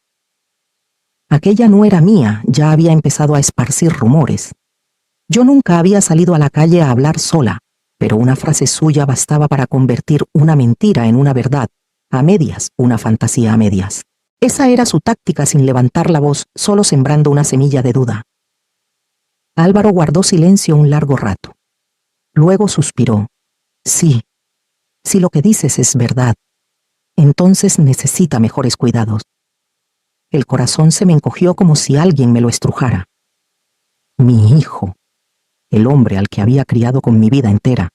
Aquella no era mía, ya había empezado a esparcir rumores. Yo nunca había salido a la calle a hablar sola, pero una frase suya bastaba para convertir una mentira en una verdad, a medias, una fantasía a medias. Esa era su táctica sin levantar la voz, solo sembrando una semilla de duda. Álvaro guardó silencio un largo rato. Luego suspiró. Sí, si lo que dices es verdad, entonces necesita mejores cuidados. El corazón se me encogió como si alguien me lo estrujara. Mi hijo, el hombre al que había criado con mi vida entera,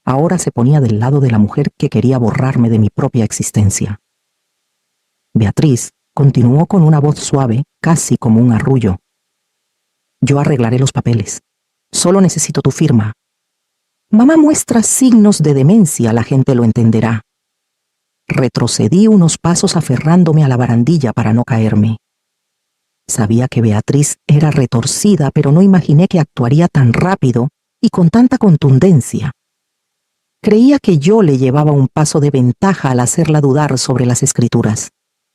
ahora se ponía del lado de la mujer que quería borrarme de mi propia existencia. Beatriz continuó con una voz suave, casi como un arrullo. Yo arreglaré los papeles. Solo necesito tu firma. Mamá muestra signos de demencia, la gente lo entenderá. Retrocedí unos pasos aferrándome a la barandilla para no caerme. Sabía que Beatriz era retorcida, pero no imaginé que actuaría tan rápido y con tanta contundencia. Creía que yo le llevaba un paso de ventaja al hacerla dudar sobre las escrituras.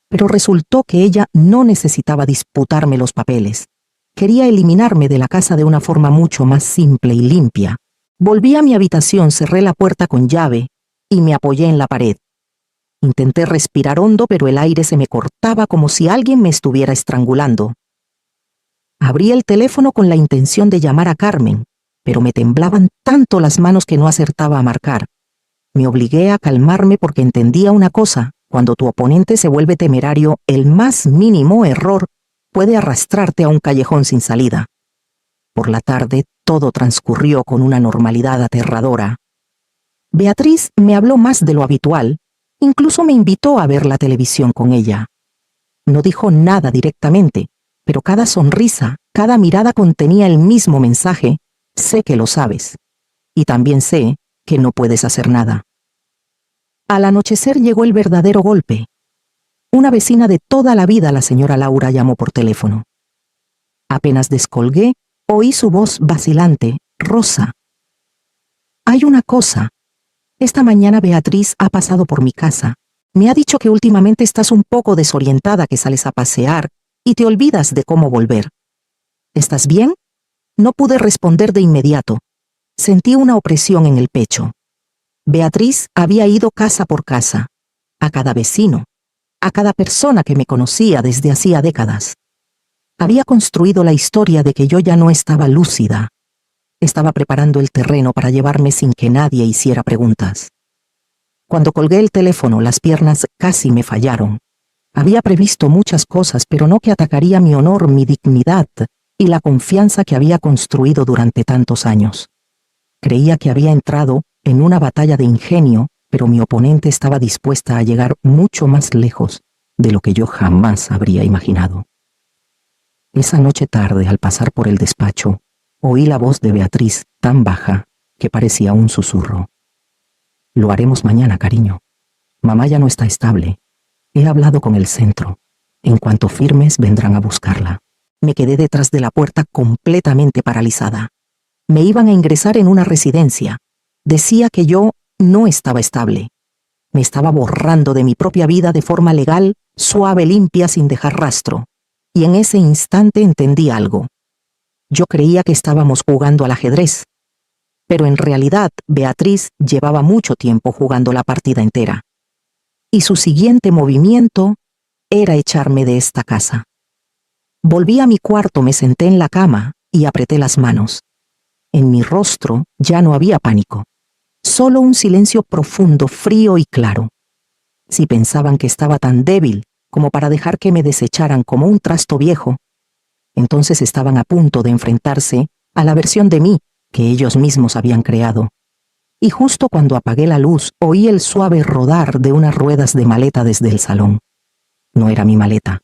Pero resultó que ella no necesitaba disputarme los papeles. Quería eliminarme de la casa de una forma mucho más simple y limpia. Volví a mi habitación, cerré la puerta con llave y me apoyé en la pared. Intenté respirar hondo, pero el aire se me cortaba como si alguien me estuviera estrangulando. Abrí el teléfono con la intención de llamar a Carmen, pero me temblaban tanto las manos que no acertaba a marcar. Me obligué a calmarme porque entendía una cosa: cuando tu oponente se vuelve temerario, el más mínimo error puede arrastrarte a un callejón sin salida. Por la tarde, todo transcurrió con una normalidad aterradora. Beatriz me habló más de lo habitual, incluso me invitó a ver la televisión con ella. No dijo nada directamente, pero cada sonrisa, cada mirada contenía el mismo mensaje: sé que lo sabes, y también sé que no puedes hacer nada. Al anochecer llegó el verdadero golpe. Una vecina de toda la vida, la señora Laura, llamó por teléfono. Apenas descolgué, oí su voz vacilante. Rosa. Hay una cosa. Esta mañana Beatriz ha pasado por mi casa. Me ha dicho que últimamente estás un poco desorientada, que sales a pasear y te olvidas de cómo volver. ¿Estás bien? No pude responder de inmediato. Sentí una opresión en el pecho. Beatriz había ido casa por casa, a cada vecino, a cada persona que me conocía desde hacía décadas. Había construido la historia de que yo ya no estaba lúcida. Estaba preparando el terreno para llevarme sin que nadie hiciera preguntas. Cuando colgué el teléfono, las piernas casi me fallaron. Había previsto muchas cosas, pero no que atacaría mi honor, mi dignidad y la confianza que había construido durante tantos años. Creía que había entrado en una batalla de ingenio, pero mi oponente estaba dispuesta a llegar mucho más lejos de lo que yo jamás habría imaginado. Esa noche tarde, al pasar por el despacho, oí la voz de Beatriz tan baja que parecía un susurro. Lo haremos mañana, cariño. Mamá ya no está estable. He hablado con el centro. En cuanto firmes, vendrán a buscarla. Me quedé detrás de la puerta completamente paralizada. Me iban a ingresar en una residencia. Decía que yo no estaba estable. Me estaba borrando de mi propia vida de forma legal, suave, limpia, sin dejar rastro. Y en ese instante entendí algo. Yo creía que estábamos jugando al ajedrez. Pero en realidad, Beatriz llevaba mucho tiempo jugando la partida entera. Y su siguiente movimiento era echarme de esta casa. Volví a mi cuarto, me senté en la cama y apreté las manos. En mi rostro ya no había pánico, solo un silencio profundo, frío y claro. Si pensaban que estaba tan débil como para dejar que me desecharan como un trasto viejo, entonces estaban a punto de enfrentarse a la versión de mí que ellos mismos habían creado. Y justo cuando apagué la luz, oí el suave rodar de unas ruedas de maleta desde el salón. No era mi maleta,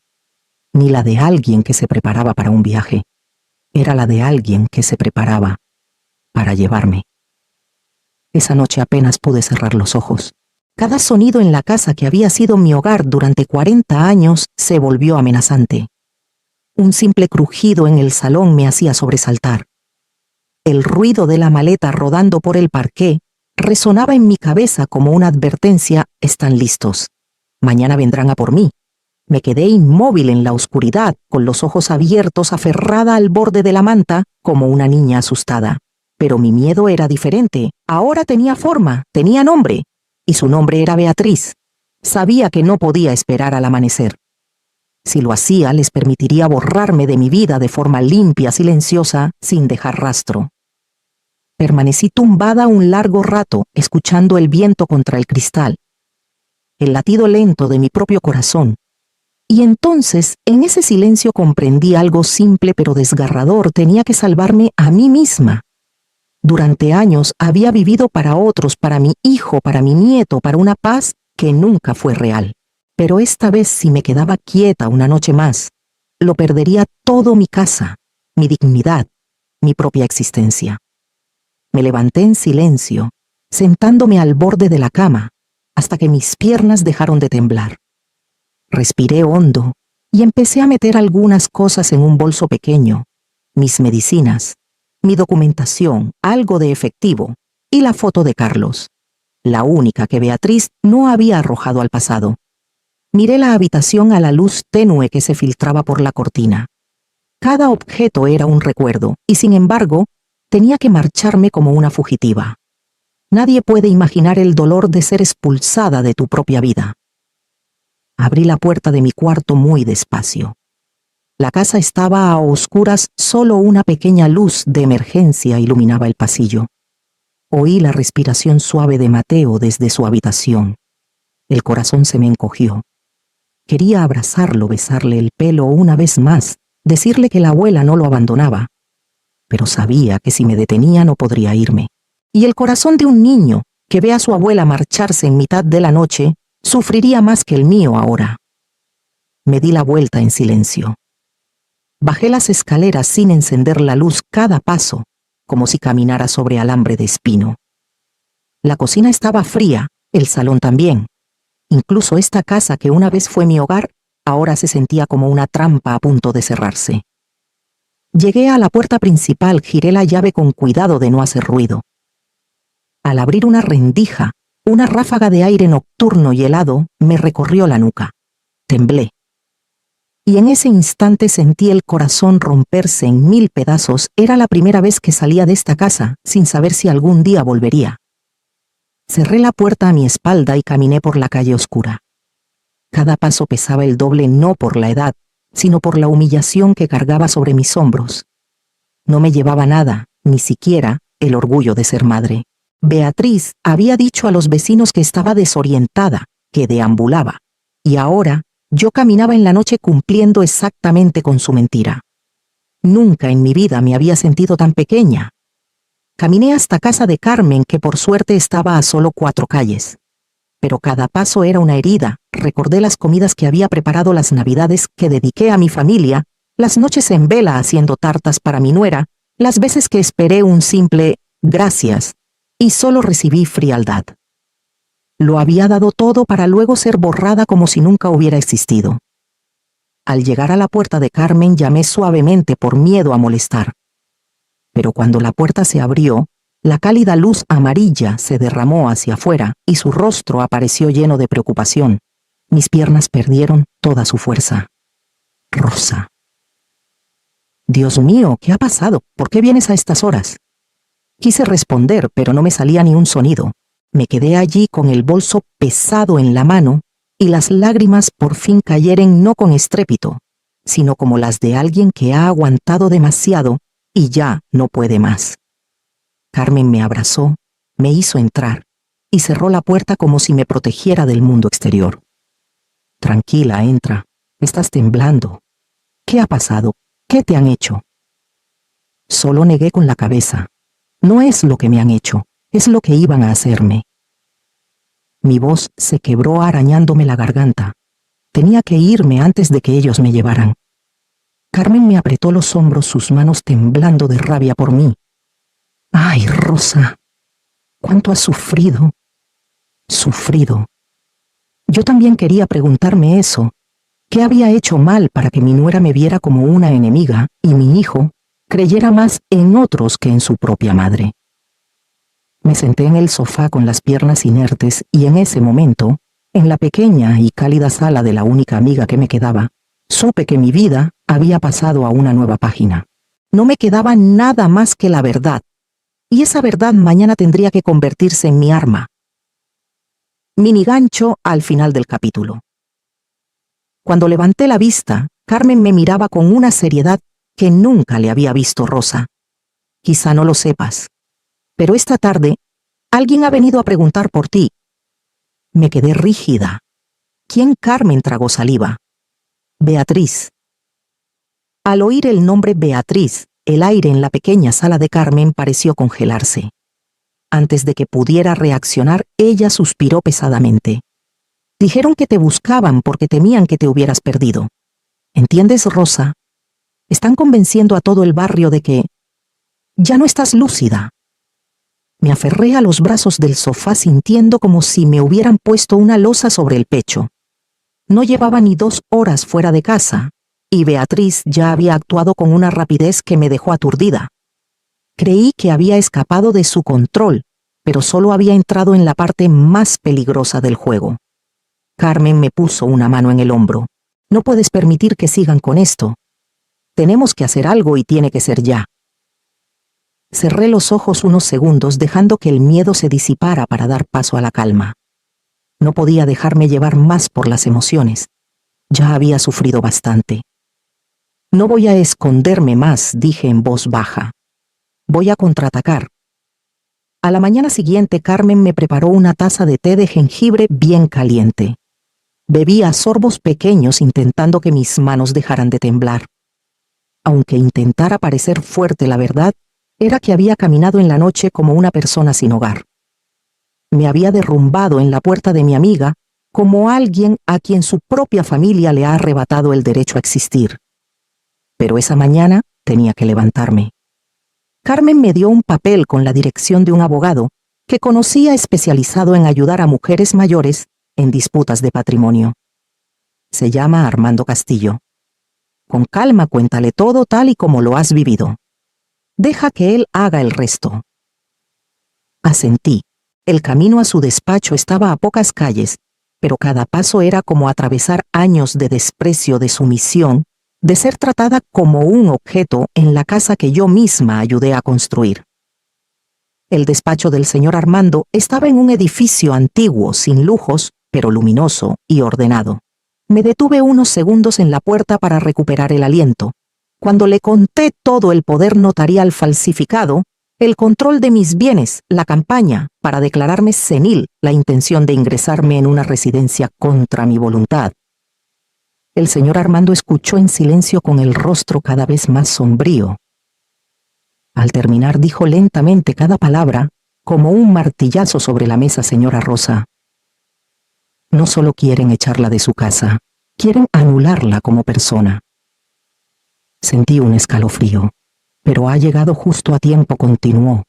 ni la de alguien que se preparaba para un viaje. Era la de alguien que se preparaba para llevarme. Esa noche apenas pude cerrar los ojos. Cada sonido en la casa que había sido mi hogar durante 40 años se volvió amenazante. Un simple crujido en el salón me hacía sobresaltar. El ruido de la maleta rodando por el parqué resonaba en mi cabeza como una advertencia: están listos. Mañana vendrán a por mí. Me quedé inmóvil en la oscuridad, con los ojos abiertos, aferrada al borde de la manta, como una niña asustada. Pero mi miedo era diferente. Ahora tenía forma, tenía nombre. Y su nombre era Beatriz. Sabía que no podía esperar al amanecer. Si lo hacía, les permitiría borrarme de mi vida de forma limpia, silenciosa, sin dejar rastro. Permanecí tumbada un largo rato, escuchando el viento contra el cristal, el latido lento de mi propio corazón. Y entonces, en ese silencio comprendí algo simple pero desgarrador: tenía que salvarme a mí misma. Durante años había vivido para otros, para mi hijo, para mi nieto, para una paz que nunca fue real. Pero esta vez, si me quedaba quieta una noche más, lo perdería todo: mi casa, mi dignidad, mi propia existencia. Me levanté en silencio, sentándome al borde de la cama, hasta que mis piernas dejaron de temblar. Respiré hondo y empecé a meter algunas cosas en un bolso pequeño: mis medicinas, mi documentación, algo de efectivo y la foto de Carlos, la única que Beatriz no había arrojado al pasado. Miré la habitación a la luz tenue que se filtraba por la cortina. Cada objeto era un recuerdo, y sin embargo, tenía que marcharme como una fugitiva. Nadie puede imaginar el dolor de ser expulsada de tu propia vida. Abrí la puerta de mi cuarto muy despacio. La casa estaba a oscuras, solo una pequeña luz de emergencia iluminaba el pasillo. Oí la respiración suave de Mateo desde su habitación. El corazón se me encogió. Quería abrazarlo, besarle el pelo una vez más, decirle que la abuela no lo abandonaba. Pero sabía que si me detenía no podría irme. Y el corazón de un niño que ve a su abuela marcharse en mitad de la noche sufriría más que el mío ahora. Me di la vuelta en silencio. Bajé las escaleras sin encender la luz cada paso, como si caminara sobre alambre de espino. La cocina estaba fría, El salón también. Incluso esta casa que una vez fue mi hogar, ahora se sentía como una trampa a punto de cerrarse. Llegué a la puerta principal, giré la llave con cuidado de no hacer ruido. Al abrir una rendija, una ráfaga de aire nocturno y helado me recorrió la nuca. Temblé. Y en ese instante sentí el corazón romperse en 1000 pedazos. Era la primera vez que salía de esta casa, sin saber si algún día volvería. Cerré la puerta a mi espalda y caminé por la calle oscura. Cada paso pesaba el doble, no por la edad, sino por la humillación que cargaba sobre mis hombros. No me llevaba nada, ni siquiera el orgullo de ser madre. Beatriz había dicho a los vecinos que estaba desorientada, que deambulaba, y ahora yo caminaba en la noche cumpliendo exactamente con su mentira. Nunca en mi vida me había sentido tan pequeña. Caminé hasta casa de Carmen, que por suerte estaba a solo 4 calles. Pero cada paso era una herida. Recordé las comidas que había preparado, las navidades que dediqué a mi familia, las noches en vela haciendo tartas para mi nuera, las veces que esperé un simple gracias y solo recibí frialdad. Lo había dado todo para luego ser borrada como si nunca hubiera existido. Al llegar a la puerta de Carmen llamé suavemente por miedo a molestar. Pero cuando la puerta se abrió, la cálida luz amarilla se derramó hacia afuera y su rostro apareció lleno de preocupación. Mis piernas perdieron toda su fuerza. Rosa. Dios mío, ¿qué ha pasado? ¿Por qué vienes a estas horas? Quise responder, pero no me salía ni un sonido. Me quedé allí con el bolso pesado en la mano y las lágrimas por fin cayeron no con estrépito, sino como las de alguien que ha aguantado demasiado y ya no puede más. Carmen me abrazó, me hizo entrar y cerró la puerta como si me protegiera del mundo exterior. Tranquila, entra. Estás temblando. ¿Qué ha pasado? ¿Qué te han hecho? Solo negué con la cabeza. No es lo que me han hecho, es lo que iban a hacerme. Mi voz se quebró arañándome la garganta. Tenía que irme antes de que ellos me llevaran. Carmen me apretó los hombros, sus manos temblando de rabia por mí. ¡Ay, Rosa! ¿Cuánto has sufrido? Sufrido. Yo también quería preguntarme eso. ¿Qué había hecho mal para que mi nuera me viera como una enemiga y mi hijo creyera más en otros que en su propia madre? Me senté en el sofá con las piernas inertes y en ese momento, en la pequeña y cálida sala de la única amiga que me quedaba, supe que mi vida había pasado a una nueva página. No me quedaba nada más que la verdad, y esa verdad mañana tendría que convertirse en mi arma. Mini gancho al final del capítulo. Cuando levanté la vista, Carmen me miraba con una seriedad que nunca le había visto Rosa. Quizá no lo sepas, pero esta tarde alguien ha venido a preguntar por ti. Me quedé rígida. ¿Quién? Carmen tragó saliva. Beatriz. Al oír el nombre Beatriz, el aire en la pequeña sala de Carmen pareció congelarse. Antes de que pudiera reaccionar, ella suspiró pesadamente. Dijeron que te buscaban porque temían que te hubieras perdido. ¿Entiendes, Rosa? Están convenciendo a todo el barrio de que ya no estás lúcida. Me aferré a los brazos del sofá sintiendo como si me hubieran puesto una losa sobre el pecho. No llevaba ni 2 horas fuera de casa, y Beatriz ya había actuado con una rapidez que me dejó aturdida. Creí que había escapado de su control, pero solo había entrado en la parte más peligrosa del juego. Carmen me puso una mano en el hombro. No puedes permitir que sigan con esto. Tenemos que hacer algo y tiene que ser ya. Cerré los ojos unos segundos dejando que el miedo se disipara para dar paso a la calma. No podía dejarme llevar más por las emociones. Ya había sufrido bastante. No voy a esconderme más, dije en voz baja. Voy a contraatacar. A la mañana siguiente, Carmen me preparó una taza de té de jengibre bien caliente. Bebí a sorbos pequeños intentando que mis manos dejaran de temblar. Aunque intentara parecer fuerte, la verdad era que había caminado en la noche como una persona sin hogar. Me había derrumbado en la puerta de mi amiga como alguien a quien su propia familia le ha arrebatado el derecho a existir. Pero esa mañana tenía que levantarme. Carmen me dio un papel con la dirección de un abogado que conocía especializado en ayudar a mujeres mayores en disputas de patrimonio. Se llama Armando Castillo. Con calma cuéntale todo tal y como lo has vivido. Deja que él haga el resto. Asentí. El camino a su despacho estaba a pocas calles, pero cada paso era como atravesar años de desprecio de su misión, de ser tratada como un objeto en la casa que yo misma ayudé a construir. El despacho del señor Armando estaba en un edificio antiguo, sin lujos, pero luminoso y ordenado. Me detuve unos segundos en la puerta para recuperar el aliento. Cuando le conté todo el poder notarial falsificado, el control de mis bienes, la campaña para declararme senil, la intención de ingresarme en una residencia contra mi voluntad. El señor Armando escuchó en silencio con el rostro cada vez más sombrío. Al terminar dijo lentamente cada palabra, como un martillazo sobre la mesa, señora Rosa. No solo quieren echarla de su casa, quieren anularla como persona. Sentí un escalofrío. Pero ha llegado justo a tiempo, continuó.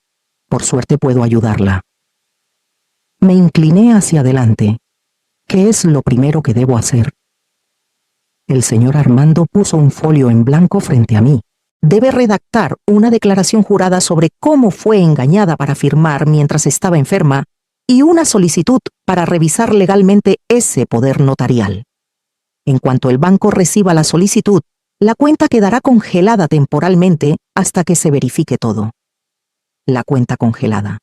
Por suerte puedo ayudarla. Me incliné hacia adelante. ¿Qué es lo primero que debo hacer? El señor Armando puso un folio en blanco frente a mí. Debe redactar una declaración jurada sobre cómo fue engañada para firmar mientras estaba enferma y una solicitud para revisar legalmente ese poder notarial. En cuanto el banco reciba la solicitud, la cuenta quedará congelada temporalmente hasta que se verifique todo. La cuenta congelada.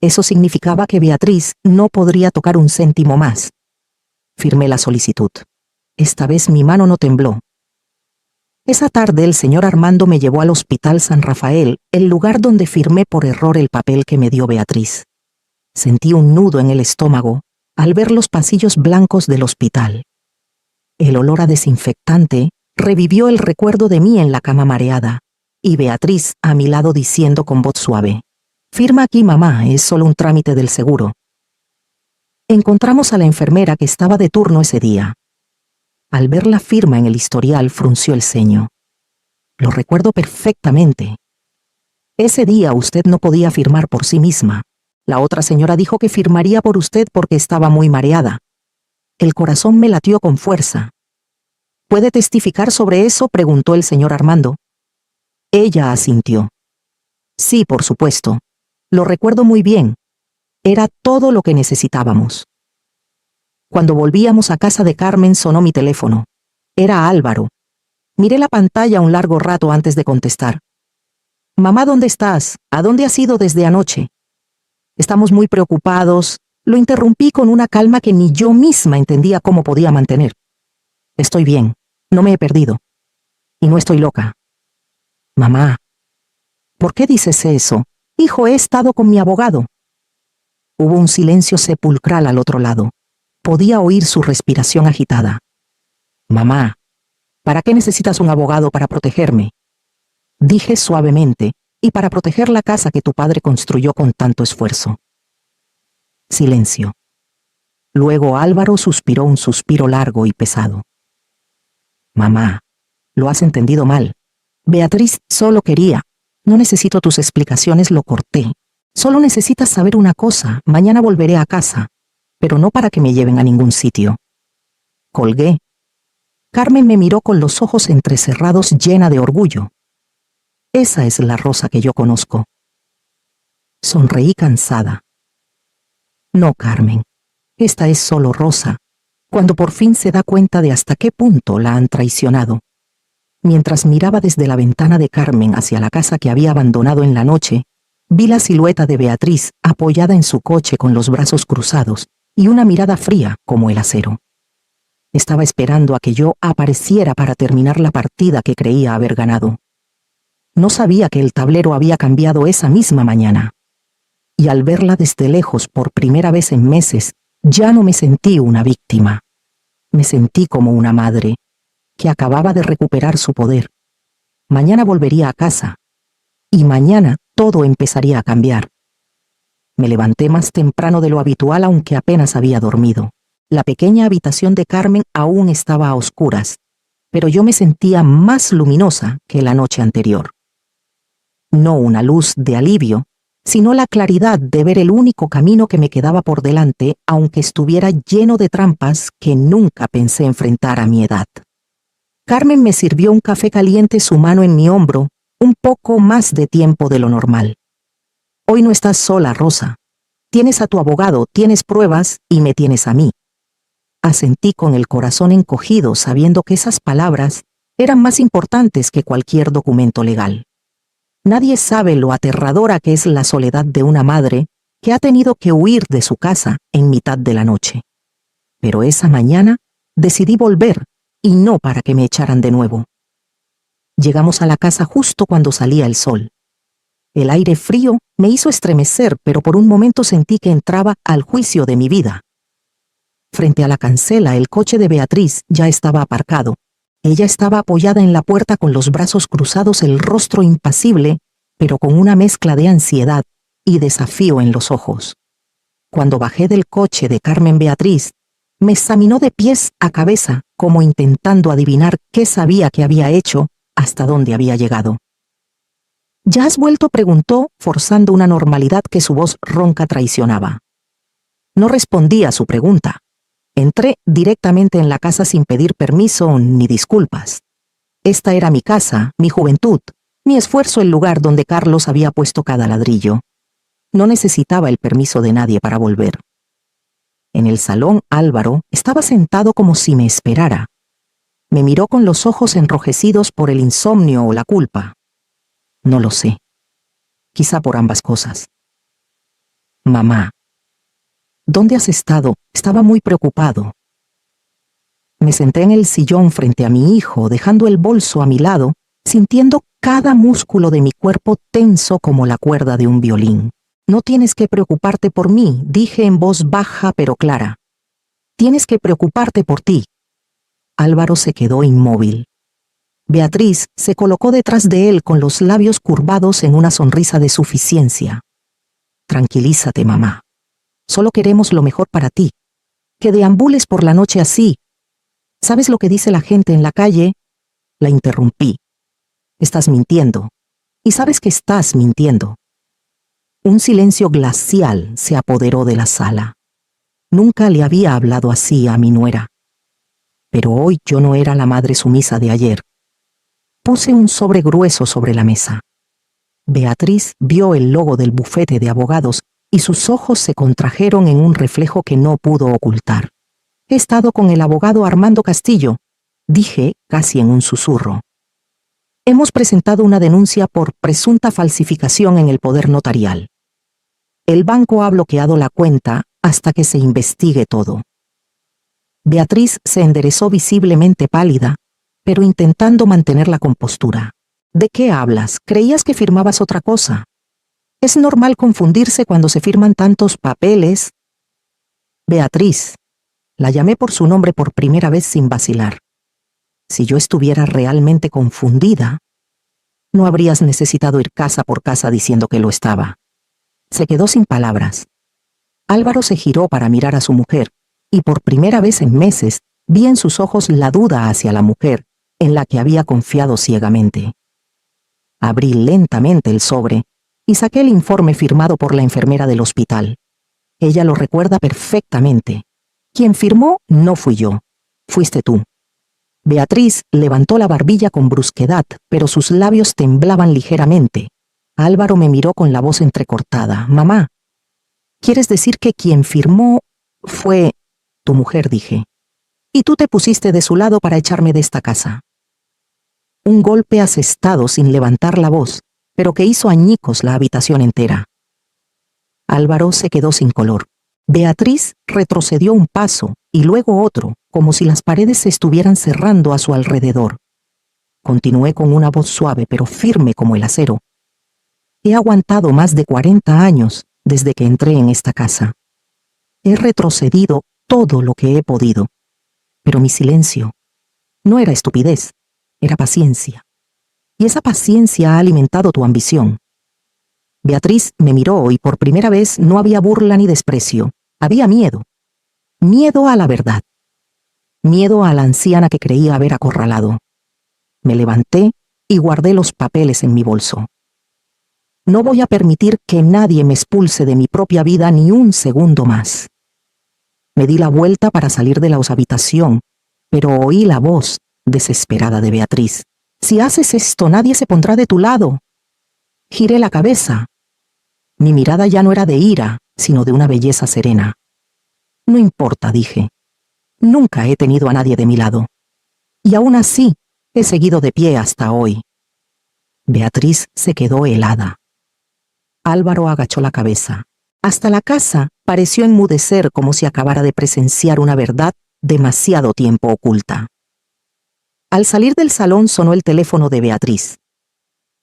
Eso significaba que Beatriz no podría tocar un céntimo más. Firmé la solicitud. Esta vez mi mano no tembló. Esa tarde el señor Armando me llevó al Hospital San Rafael, el lugar donde firmé por error el papel que me dio Beatriz. Sentí un nudo en el estómago al ver los pasillos blancos del hospital. El olor a desinfectante revivió el recuerdo de mí en la cama mareada, y Beatriz a mi lado diciendo con voz suave: «Firma aquí, mamá, es solo un trámite del seguro». Encontramos a la enfermera que estaba de turno ese día. Al ver la firma en el historial frunció el ceño. Lo recuerdo perfectamente. Ese día usted no podía firmar por sí misma. La otra señora dijo que firmaría por usted porque estaba muy mareada. El corazón me latió con fuerza. ¿Puede testificar sobre eso?, preguntó el señor Armando. Ella asintió. Sí, por supuesto. Lo recuerdo muy bien. Era todo lo que necesitábamos. Cuando volvíamos a casa de Carmen sonó mi teléfono. Era Álvaro. Miré la pantalla un largo rato antes de contestar. Mamá, ¿dónde estás? ¿A dónde has ido desde anoche? Estamos muy preocupados. Lo interrumpí con una calma que ni yo misma entendía cómo podía mantener. Estoy bien. No me he perdido. Y no estoy loca. Mamá. ¿Por qué dices eso? Hijo, he estado con mi abogado. Hubo un silencio sepulcral al otro lado. Podía oír su respiración agitada. Mamá, ¿para qué necesitas un abogado para protegerme? Dije suavemente, y para proteger la casa que tu padre construyó con tanto esfuerzo. Silencio. Luego Álvaro suspiró un suspiro largo y pesado. Mamá, lo has entendido mal. Beatriz solo quería. No necesito tus explicaciones, lo corté. Solo necesitas saber una cosa, mañana volveré a casa, pero no para que me lleven a ningún sitio. Colgué. Carmen me miró con los ojos entrecerrados, llena de orgullo. Esa es la Rosa que yo conozco. Sonreí cansada. No, Carmen. Esta es solo Rosa, cuando por fin se da cuenta de hasta qué punto la han traicionado. Mientras miraba desde la ventana de Carmen hacia la casa que había abandonado en la noche, vi la silueta de Beatriz apoyada en su coche con los brazos cruzados y una mirada fría como el acero. Estaba esperando a que yo apareciera para terminar la partida que creía haber ganado. No sabía que el tablero había cambiado esa misma mañana. Y al verla desde lejos por primera vez en meses, ya no me sentí una víctima. Me sentí como una madre, que acababa de recuperar su poder. Mañana volvería a casa. Y mañana todo empezaría a cambiar. Me levanté más temprano de lo habitual, aunque apenas había dormido. La pequeña habitación de Carmen aún estaba a oscuras, pero yo me sentía más luminosa que la noche anterior. No una luz de alivio, sino la claridad de ver el único camino que me quedaba por delante, aunque estuviera lleno de trampas que nunca pensé enfrentar a mi edad. Carmen me sirvió un café caliente, su mano en mi hombro, un poco más de tiempo de lo normal. Hoy no estás sola, Rosa. Tienes a tu abogado, tienes pruebas y me tienes a mí. Asentí con el corazón encogido, sabiendo que esas palabras eran más importantes que cualquier documento legal. Nadie sabe lo aterradora que es la soledad de una madre que ha tenido que huir de su casa en mitad de la noche. Pero esa mañana decidí volver, y no para que me echaran de nuevo. Llegamos a la casa justo cuando salía el sol. El aire frío me hizo estremecer, pero por un momento sentí que entraba al juicio de mi vida. Frente a la cancela, el coche de Beatriz ya estaba aparcado. Ella estaba apoyada en la puerta con los brazos cruzados, el rostro impasible, pero con una mezcla de ansiedad y desafío en los ojos. Cuando bajé del coche de Carmen Beatriz, me examinó de pies a cabeza, como intentando adivinar qué sabía que había hecho, hasta dónde había llegado. ¿Ya has vuelto?, preguntó, forzando una normalidad que su voz ronca traicionaba. No respondí a su pregunta. Entré directamente en la casa sin pedir permiso ni disculpas. Esta era mi casa, mi juventud, mi esfuerzo, el lugar donde Carlos había puesto cada ladrillo. No necesitaba el permiso de nadie para volver. En el salón, Álvaro estaba sentado como si me esperara. Me miró con los ojos enrojecidos por el insomnio o la culpa. No lo sé. Quizá por ambas cosas. Mamá. ¿Dónde has estado? Estaba muy preocupado. Me senté en el sillón frente a mi hijo, dejando el bolso a mi lado, sintiendo cada músculo de mi cuerpo tenso como la cuerda de un violín. No tienes que preocuparte por mí, dije en voz baja pero clara. Tienes que preocuparte por ti. Álvaro se quedó inmóvil. Beatriz se colocó detrás de él con los labios curvados en una sonrisa de suficiencia. Tranquilízate, mamá. Solo queremos lo mejor para ti. Que deambules por la noche así. ¿Sabes lo que dice la gente en la calle? La interrumpí. Estás mintiendo. Y sabes que estás mintiendo. Un silencio glacial se apoderó de la sala. Nunca le había hablado así a mi nuera. Pero hoy yo no era la madre sumisa de ayer. Puse un sobre grueso sobre la mesa. Beatriz vio el logo del bufete de abogados y sus ojos se contrajeron en un reflejo que no pudo ocultar. He estado con el abogado Armando Castillo, dije casi en un susurro. Hemos presentado una denuncia por presunta falsificación en el poder notarial. El banco ha bloqueado la cuenta hasta que se investigue todo. Beatriz se enderezó visiblemente pálida, pero intentando mantener la compostura. ¿De qué hablas? ¿Creías que firmabas otra cosa? Es normal confundirse cuando se firman tantos papeles. Beatriz. La llamé por su nombre por primera vez sin vacilar. Si yo estuviera realmente confundida, no habrías necesitado ir casa por casa diciendo que lo estaba. Se quedó sin palabras. Álvaro se giró para mirar a su mujer, y por primera vez en meses vi en sus ojos la duda hacia la mujer, en la que había confiado ciegamente. Abrí lentamente el sobre y saqué el informe firmado por la enfermera del hospital. Ella lo recuerda perfectamente. Quien firmó no fui yo, fuiste tú. Beatriz levantó la barbilla con brusquedad, pero sus labios temblaban ligeramente. Álvaro me miró con la voz entrecortada. Mamá, ¿quieres decir que quien firmó fue tu mujer?, dije. Y tú te pusiste de su lado para echarme de esta casa. Un golpe asestado sin levantar la voz, pero que hizo añicos la habitación entera. Álvaro se quedó sin color. Beatriz retrocedió un paso y luego otro, como si las paredes se estuvieran cerrando a su alrededor. Continué con una voz suave pero firme como el acero. He aguantado más de 40 años desde que entré en esta casa. He retrocedido todo lo que he podido. Pero mi silencio no era estupidez, era paciencia. Y esa paciencia ha alimentado tu ambición. Beatriz me miró y por primera vez no había burla ni desprecio. Había miedo. Miedo a la verdad. Miedo a la anciana que creía haber acorralado. Me levanté y guardé los papeles en mi bolso. No voy a permitir que nadie me expulse de mi propia vida ni un segundo más. Me di la vuelta para salir de la habitación, pero oí la voz desesperada de Beatriz. Si haces esto, nadie se pondrá de tu lado. Giré la cabeza. Mi mirada ya no era de ira, sino de una belleza serena. No importa, dije. Nunca he tenido a nadie de mi lado. Y aún así, he seguido de pie hasta hoy. Beatriz se quedó helada. Álvaro agachó la cabeza. Hasta la casa pareció enmudecer como si acabara de presenciar una verdad demasiado tiempo oculta. Al salir del salón sonó el teléfono de Beatriz.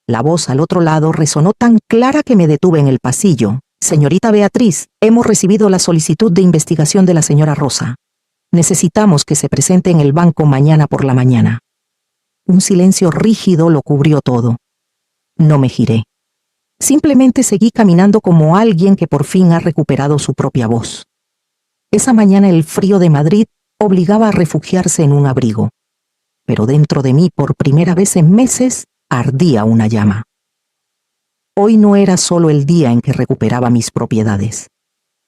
La voz al otro lado resonó tan clara que me detuve en el pasillo. Señorita Beatriz, hemos recibido la solicitud de investigación de la señora Rosa. Necesitamos que se presente en el banco mañana por la mañana. Un silencio rígido lo cubrió todo. No me giré. Simplemente seguí caminando como alguien que por fin ha recuperado su propia voz. Esa mañana el frío de Madrid obligaba a refugiarse en un abrigo. Pero dentro de mí, por primera vez en meses, ardía una llama. Hoy no era solo el día en que recuperaba mis propiedades.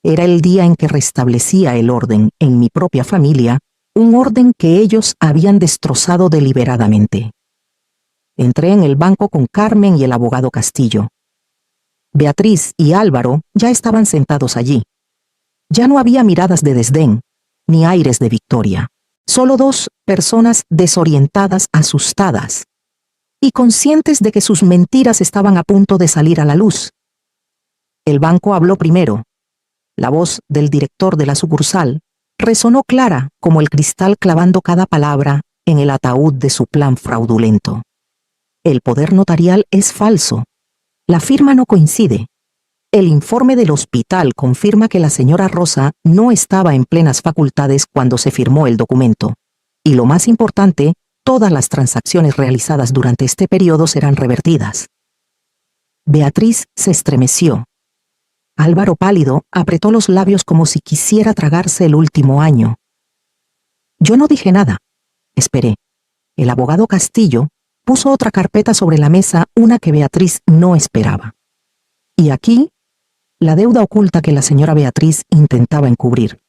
Era el día en que restablecía el orden en mi propia familia, un orden que ellos habían destrozado deliberadamente. Entré en el banco con Carmen y el abogado Castillo. Beatriz y Álvaro ya estaban sentados allí. Ya no había miradas de desdén, ni aires de victoria. Solo dos personas desorientadas, asustadas, y conscientes de que sus mentiras estaban a punto de salir a la luz. El banco habló primero. La voz del director de la sucursal resonó clara como el cristal clavando cada palabra en el ataúd de su plan fraudulento. El poder notarial es falso. La firma no coincide. El informe del hospital confirma que la señora Rosa no estaba en plenas facultades cuando se firmó el documento. Y lo más importante, todas las transacciones realizadas durante este periodo serán revertidas. Beatriz se estremeció. Álvaro, pálido, apretó los labios como si quisiera tragarse el último año. Yo no dije nada. Esperé. El abogado Castillo puso otra carpeta sobre la mesa, una que Beatriz no esperaba. Y aquí, la deuda oculta que la señora Beatriz intentaba encubrir,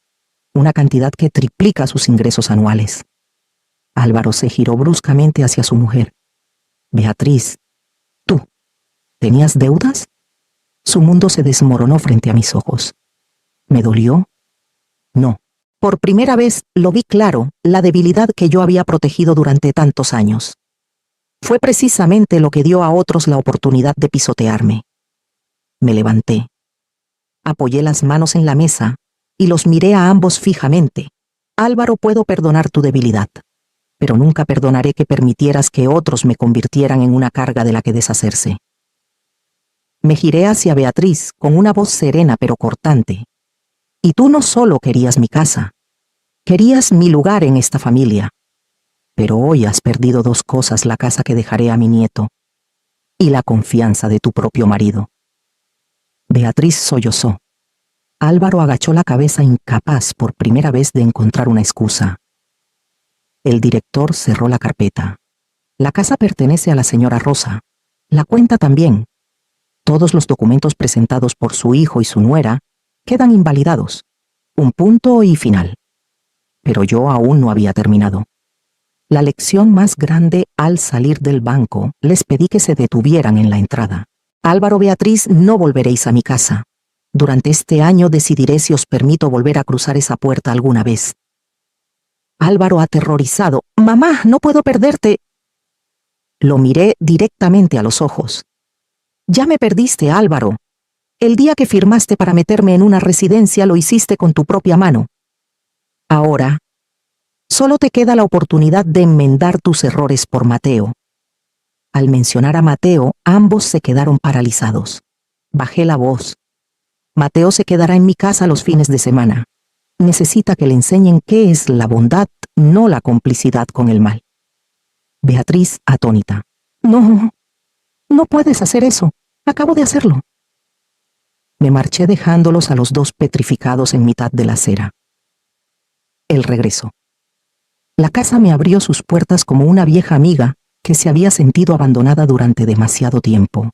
una cantidad que triplica sus ingresos anuales. Álvaro se giró bruscamente hacia su mujer. Beatriz, ¿tú tenías deudas? Su mundo se desmoronó frente a mis ojos. ¿Me dolió? No. Por primera vez lo vi claro, la debilidad que yo había protegido durante tantos años. Fue precisamente lo que dio a otros la oportunidad de pisotearme. Me levanté. Apoyé las manos en la mesa y los miré a ambos fijamente. Álvaro, puedo perdonar tu debilidad, pero nunca perdonaré que permitieras que otros me convirtieran en una carga de la que deshacerse. Me giré hacia Beatriz con una voz serena pero cortante. Y tú no solo querías mi casa, querías mi lugar en esta familia. Pero hoy has perdido dos cosas: la casa que dejaré a mi nieto y la confianza de tu propio marido. Beatriz sollozó. Álvaro agachó la cabeza, incapaz por primera vez de encontrar una excusa. El director cerró la carpeta. La casa pertenece a la señora Rosa. La cuenta también. Todos los documentos presentados por su hijo y su nuera quedan invalidados. Un punto y final. Pero yo aún no había terminado. La lección más grande: al salir del banco, les pedí que se detuvieran en la entrada. Álvaro, Beatriz, no volveréis a mi casa. Durante este año decidiré si os permito volver a cruzar esa puerta alguna vez. Álvaro, aterrorizado: mamá, no puedo perderte. Lo miré directamente a los ojos. Ya me perdiste, Álvaro. El día que firmaste para meterme en una residencia lo hiciste con tu propia mano. Ahora, solo te queda la oportunidad de enmendar tus errores por Mateo. Al mencionar a Mateo, ambos se quedaron paralizados. Bajé la voz. Mateo se quedará en mi casa los fines de semana. Necesita que le enseñen qué es la bondad, no la complicidad con el mal. Beatriz, atónita: No, no puedes hacer eso. Acabo de hacerlo. Me marché dejándolos a los dos petrificados en mitad de la acera. El regreso. La casa me abrió sus puertas como una vieja amiga que se había sentido abandonada durante demasiado tiempo.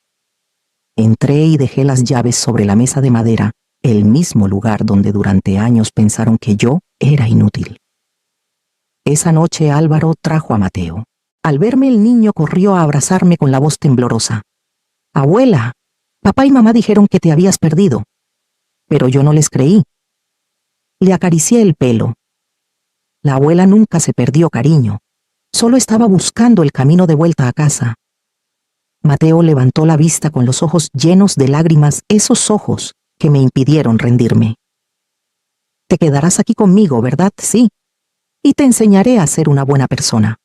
Entré y dejé las llaves sobre la mesa de madera, el mismo lugar donde durante años pensaron que yo era inútil. Esa noche Álvaro trajo a Mateo. Al verme el niño corrió a abrazarme con la voz temblorosa. «Abuela, papá y mamá dijeron que te habías perdido». Pero yo no les creí. Le acaricié el pelo. La abuela nunca se perdió, cariño. Solo estaba buscando el camino de vuelta a casa. Mateo levantó la vista con los ojos llenos de lágrimas, esos ojos que me impidieron rendirme. «Te quedarás aquí conmigo, ¿verdad? Sí. Y te enseñaré a ser una buena persona,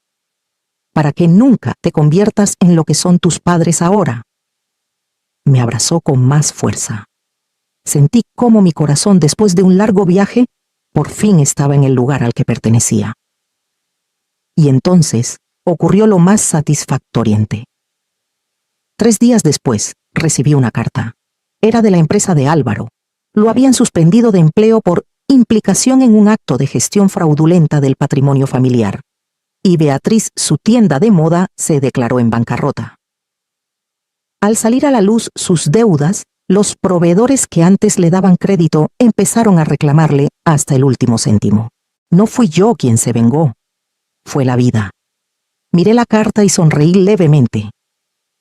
para que nunca te conviertas en lo que son tus padres ahora». Me abrazó con más fuerza. Sentí cómo mi corazón, después de un largo viaje, por fin estaba en el lugar al que pertenecía. Y entonces ocurrió lo más satisfactoriente. 3 días después, recibí una carta. Era de la empresa de Álvaro. Lo habían suspendido de empleo por implicación en un acto de gestión fraudulenta del patrimonio familiar. Y Beatriz, su tienda de moda, se declaró en bancarrota. Al salir a la luz sus deudas, los proveedores que antes le daban crédito empezaron a reclamarle hasta el último céntimo. No fui yo quien se vengó. Fue la vida. Miré la carta y sonreí levemente.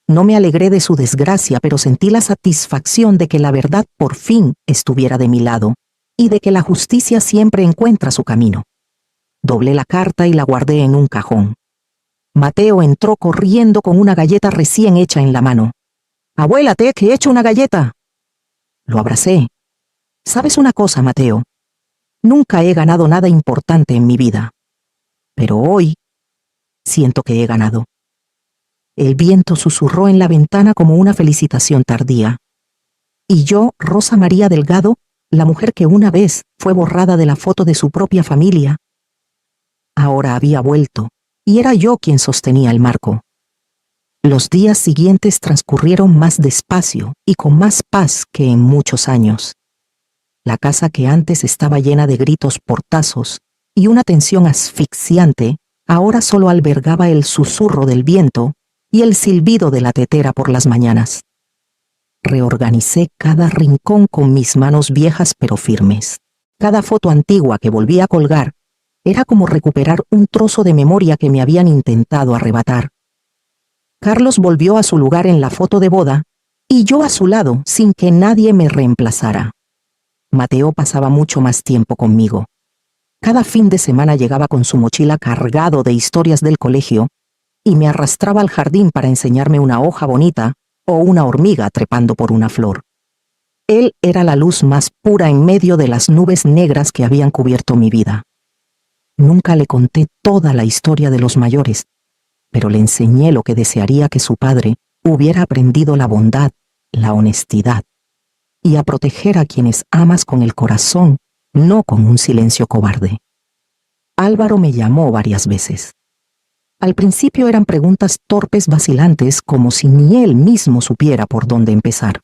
No me alegré de su desgracia, pero sentí la satisfacción de que la verdad por fin estuviera de mi lado y de que la justicia siempre encuentra su camino. Doblé la carta y la guardé en un cajón. Mateo entró corriendo con una galleta recién hecha en la mano. «Abuela, te he hecho una galleta». Lo abracé. «¿Sabes una cosa, Mateo? Nunca he ganado nada importante en mi vida. Pero hoy siento que he ganado». El viento susurró en la ventana como una felicitación tardía. Y yo, Rosa María Delgado, la mujer que una vez fue borrada de la foto de su propia familia, ahora había vuelto, y era yo quien sostenía el marco. Los días siguientes transcurrieron más despacio y con más paz que en muchos años. La casa que antes estaba llena de gritos portazos y una tensión asfixiante, ahora solo albergaba el susurro del viento y el silbido de la tetera por las mañanas. Reorganicé cada rincón con mis manos viejas pero firmes. Cada foto antigua que volví a colgar era como recuperar un trozo de memoria que me habían intentado arrebatar. Carlos volvió a su lugar en la foto de boda y yo a su lado sin que nadie me reemplazara. Mateo pasaba mucho más tiempo conmigo. Cada fin de semana llegaba con su mochila cargado de historias del colegio y me arrastraba al jardín para enseñarme una hoja bonita o una hormiga trepando por una flor. Él era la luz más pura en medio de las nubes negras que habían cubierto mi vida. Nunca le conté toda la historia de los mayores, pero le enseñé lo que desearía que su padre hubiera aprendido: la bondad, la honestidad, y a proteger a quienes amas con el corazón, no con un silencio cobarde. Álvaro me llamó varias veces. Al principio eran preguntas torpes, vacilantes, como si ni él mismo supiera por dónde empezar.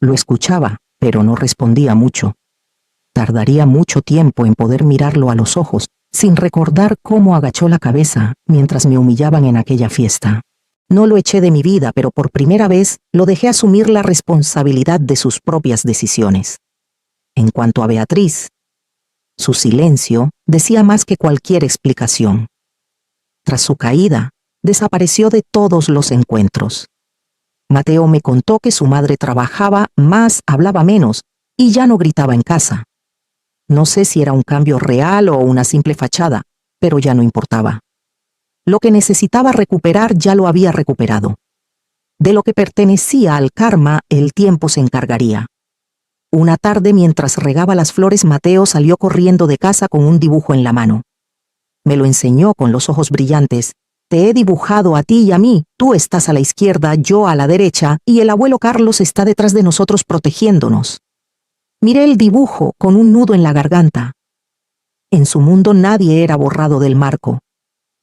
Lo escuchaba, pero no respondía mucho. Tardaría mucho tiempo en poder mirarlo a los ojos, sin recordar cómo agachó la cabeza mientras me humillaban en aquella fiesta. No lo eché de mi vida, pero por primera vez lo dejé asumir la responsabilidad de sus propias decisiones. En cuanto a Beatriz, su silencio decía más que cualquier explicación. Tras su caída, desapareció de todos los encuentros. Mateo me contó que su madre trabajaba más, hablaba menos y ya no gritaba en casa. No sé si era un cambio real o una simple fachada, pero ya no importaba. Lo que necesitaba recuperar ya lo había recuperado. De lo que pertenecía al karma, el tiempo se encargaría. Una tarde, mientras regaba las flores, Mateo salió corriendo de casa con un dibujo en la mano. Me lo enseñó con los ojos brillantes. «Te he dibujado a ti y a mí, tú estás a la izquierda, yo a la derecha, y el abuelo Carlos está detrás de nosotros protegiéndonos». Miré el dibujo con un nudo en la garganta. En su mundo nadie era borrado del marco.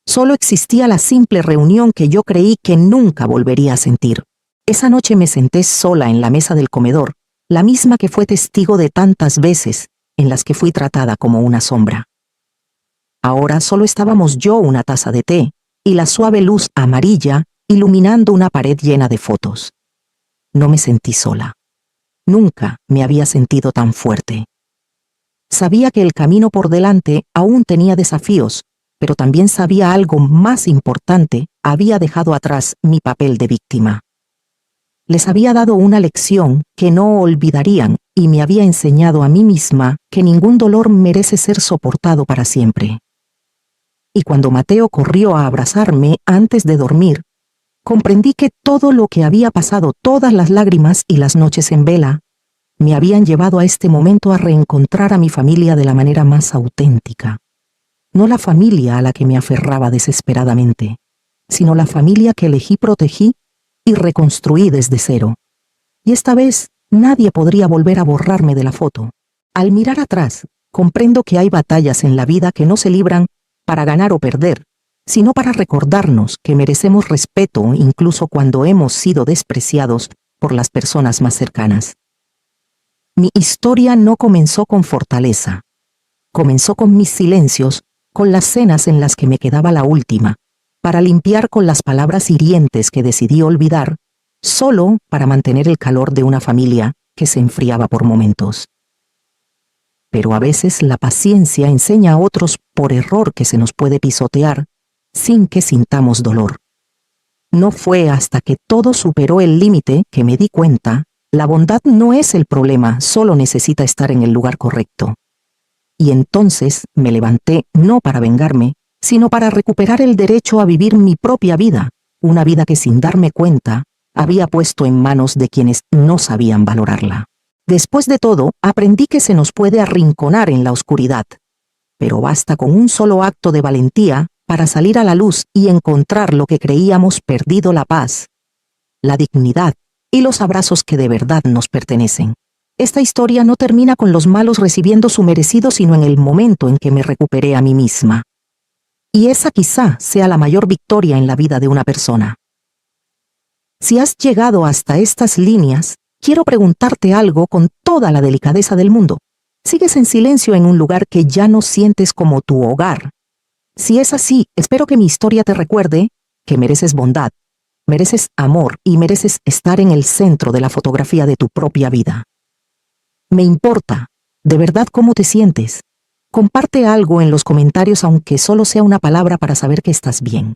Solo existía la simple reunión que yo creí que nunca volvería a sentir. Esa noche me senté sola en la mesa del comedor, la misma que fue testigo de tantas veces en las que fui tratada como una sombra. Ahora solo estábamos yo, una taza de té y la suave luz amarilla iluminando una pared llena de fotos. no me sentí sola. Nunca me había sentido tan fuerte. Sabía que el camino por delante aún tenía desafíos, pero también sabía algo más importante: había dejado atrás mi papel de víctima. Les había dado una lección que no olvidarían y me había enseñado a mí misma que ningún dolor merece ser soportado para siempre. Y cuando Mateo corrió a abrazarme antes de dormir, comprendí que todo lo que había pasado, todas las lágrimas y las noches en vela, me habían llevado a este momento a reencontrar a mi familia de la manera más auténtica. No la familia a la que me aferraba desesperadamente, sino la familia que elegí, protegí y reconstruí desde cero. Y esta vez nadie podría volver a borrarme de la foto. Al mirar atrás, comprendo que hay batallas en la vida que no se libran para ganar o perder, sino para recordarnos que merecemos respeto incluso cuando hemos sido despreciados por las personas más cercanas. Mi historia no comenzó con fortaleza. Comenzó con mis silencios, con las cenas en las que me quedaba la última, para limpiar con las palabras hirientes que decidí olvidar, solo para mantener el calor de una familia que se enfriaba por momentos. Pero a veces la paciencia enseña a otros por error que se nos puede pisotear sin que sintamos dolor. No fue hasta que todo superó el límite que me di cuenta: la bondad no es el problema, solo necesita estar en el lugar correcto. Y entonces me levanté no para vengarme, sino para recuperar el derecho a vivir mi propia vida, una vida que sin darme cuenta había puesto en manos de quienes no sabían valorarla. Después de todo, aprendí que se nos puede arrinconar en la oscuridad, pero basta con un solo acto de valentía para salir a la luz y encontrar lo que creíamos perdido: la paz, la dignidad y los abrazos que de verdad nos pertenecen. Esta historia no termina con los malos recibiendo su merecido, sino en el momento en que me recuperé a mí misma. Y esa quizá sea la mayor victoria en la vida de una persona. Si has llegado hasta estas líneas, quiero preguntarte algo con toda la delicadeza del mundo. ¿Sigues en silencio en un lugar que ya no sientes como tu hogar? Si es así, espero que mi historia te recuerde que mereces bondad, mereces amor y mereces estar en el centro de la fotografía de tu propia vida. Me importa, de verdad, cómo te sientes. Comparte algo en los comentarios, aunque solo sea una palabra, para saber que estás bien.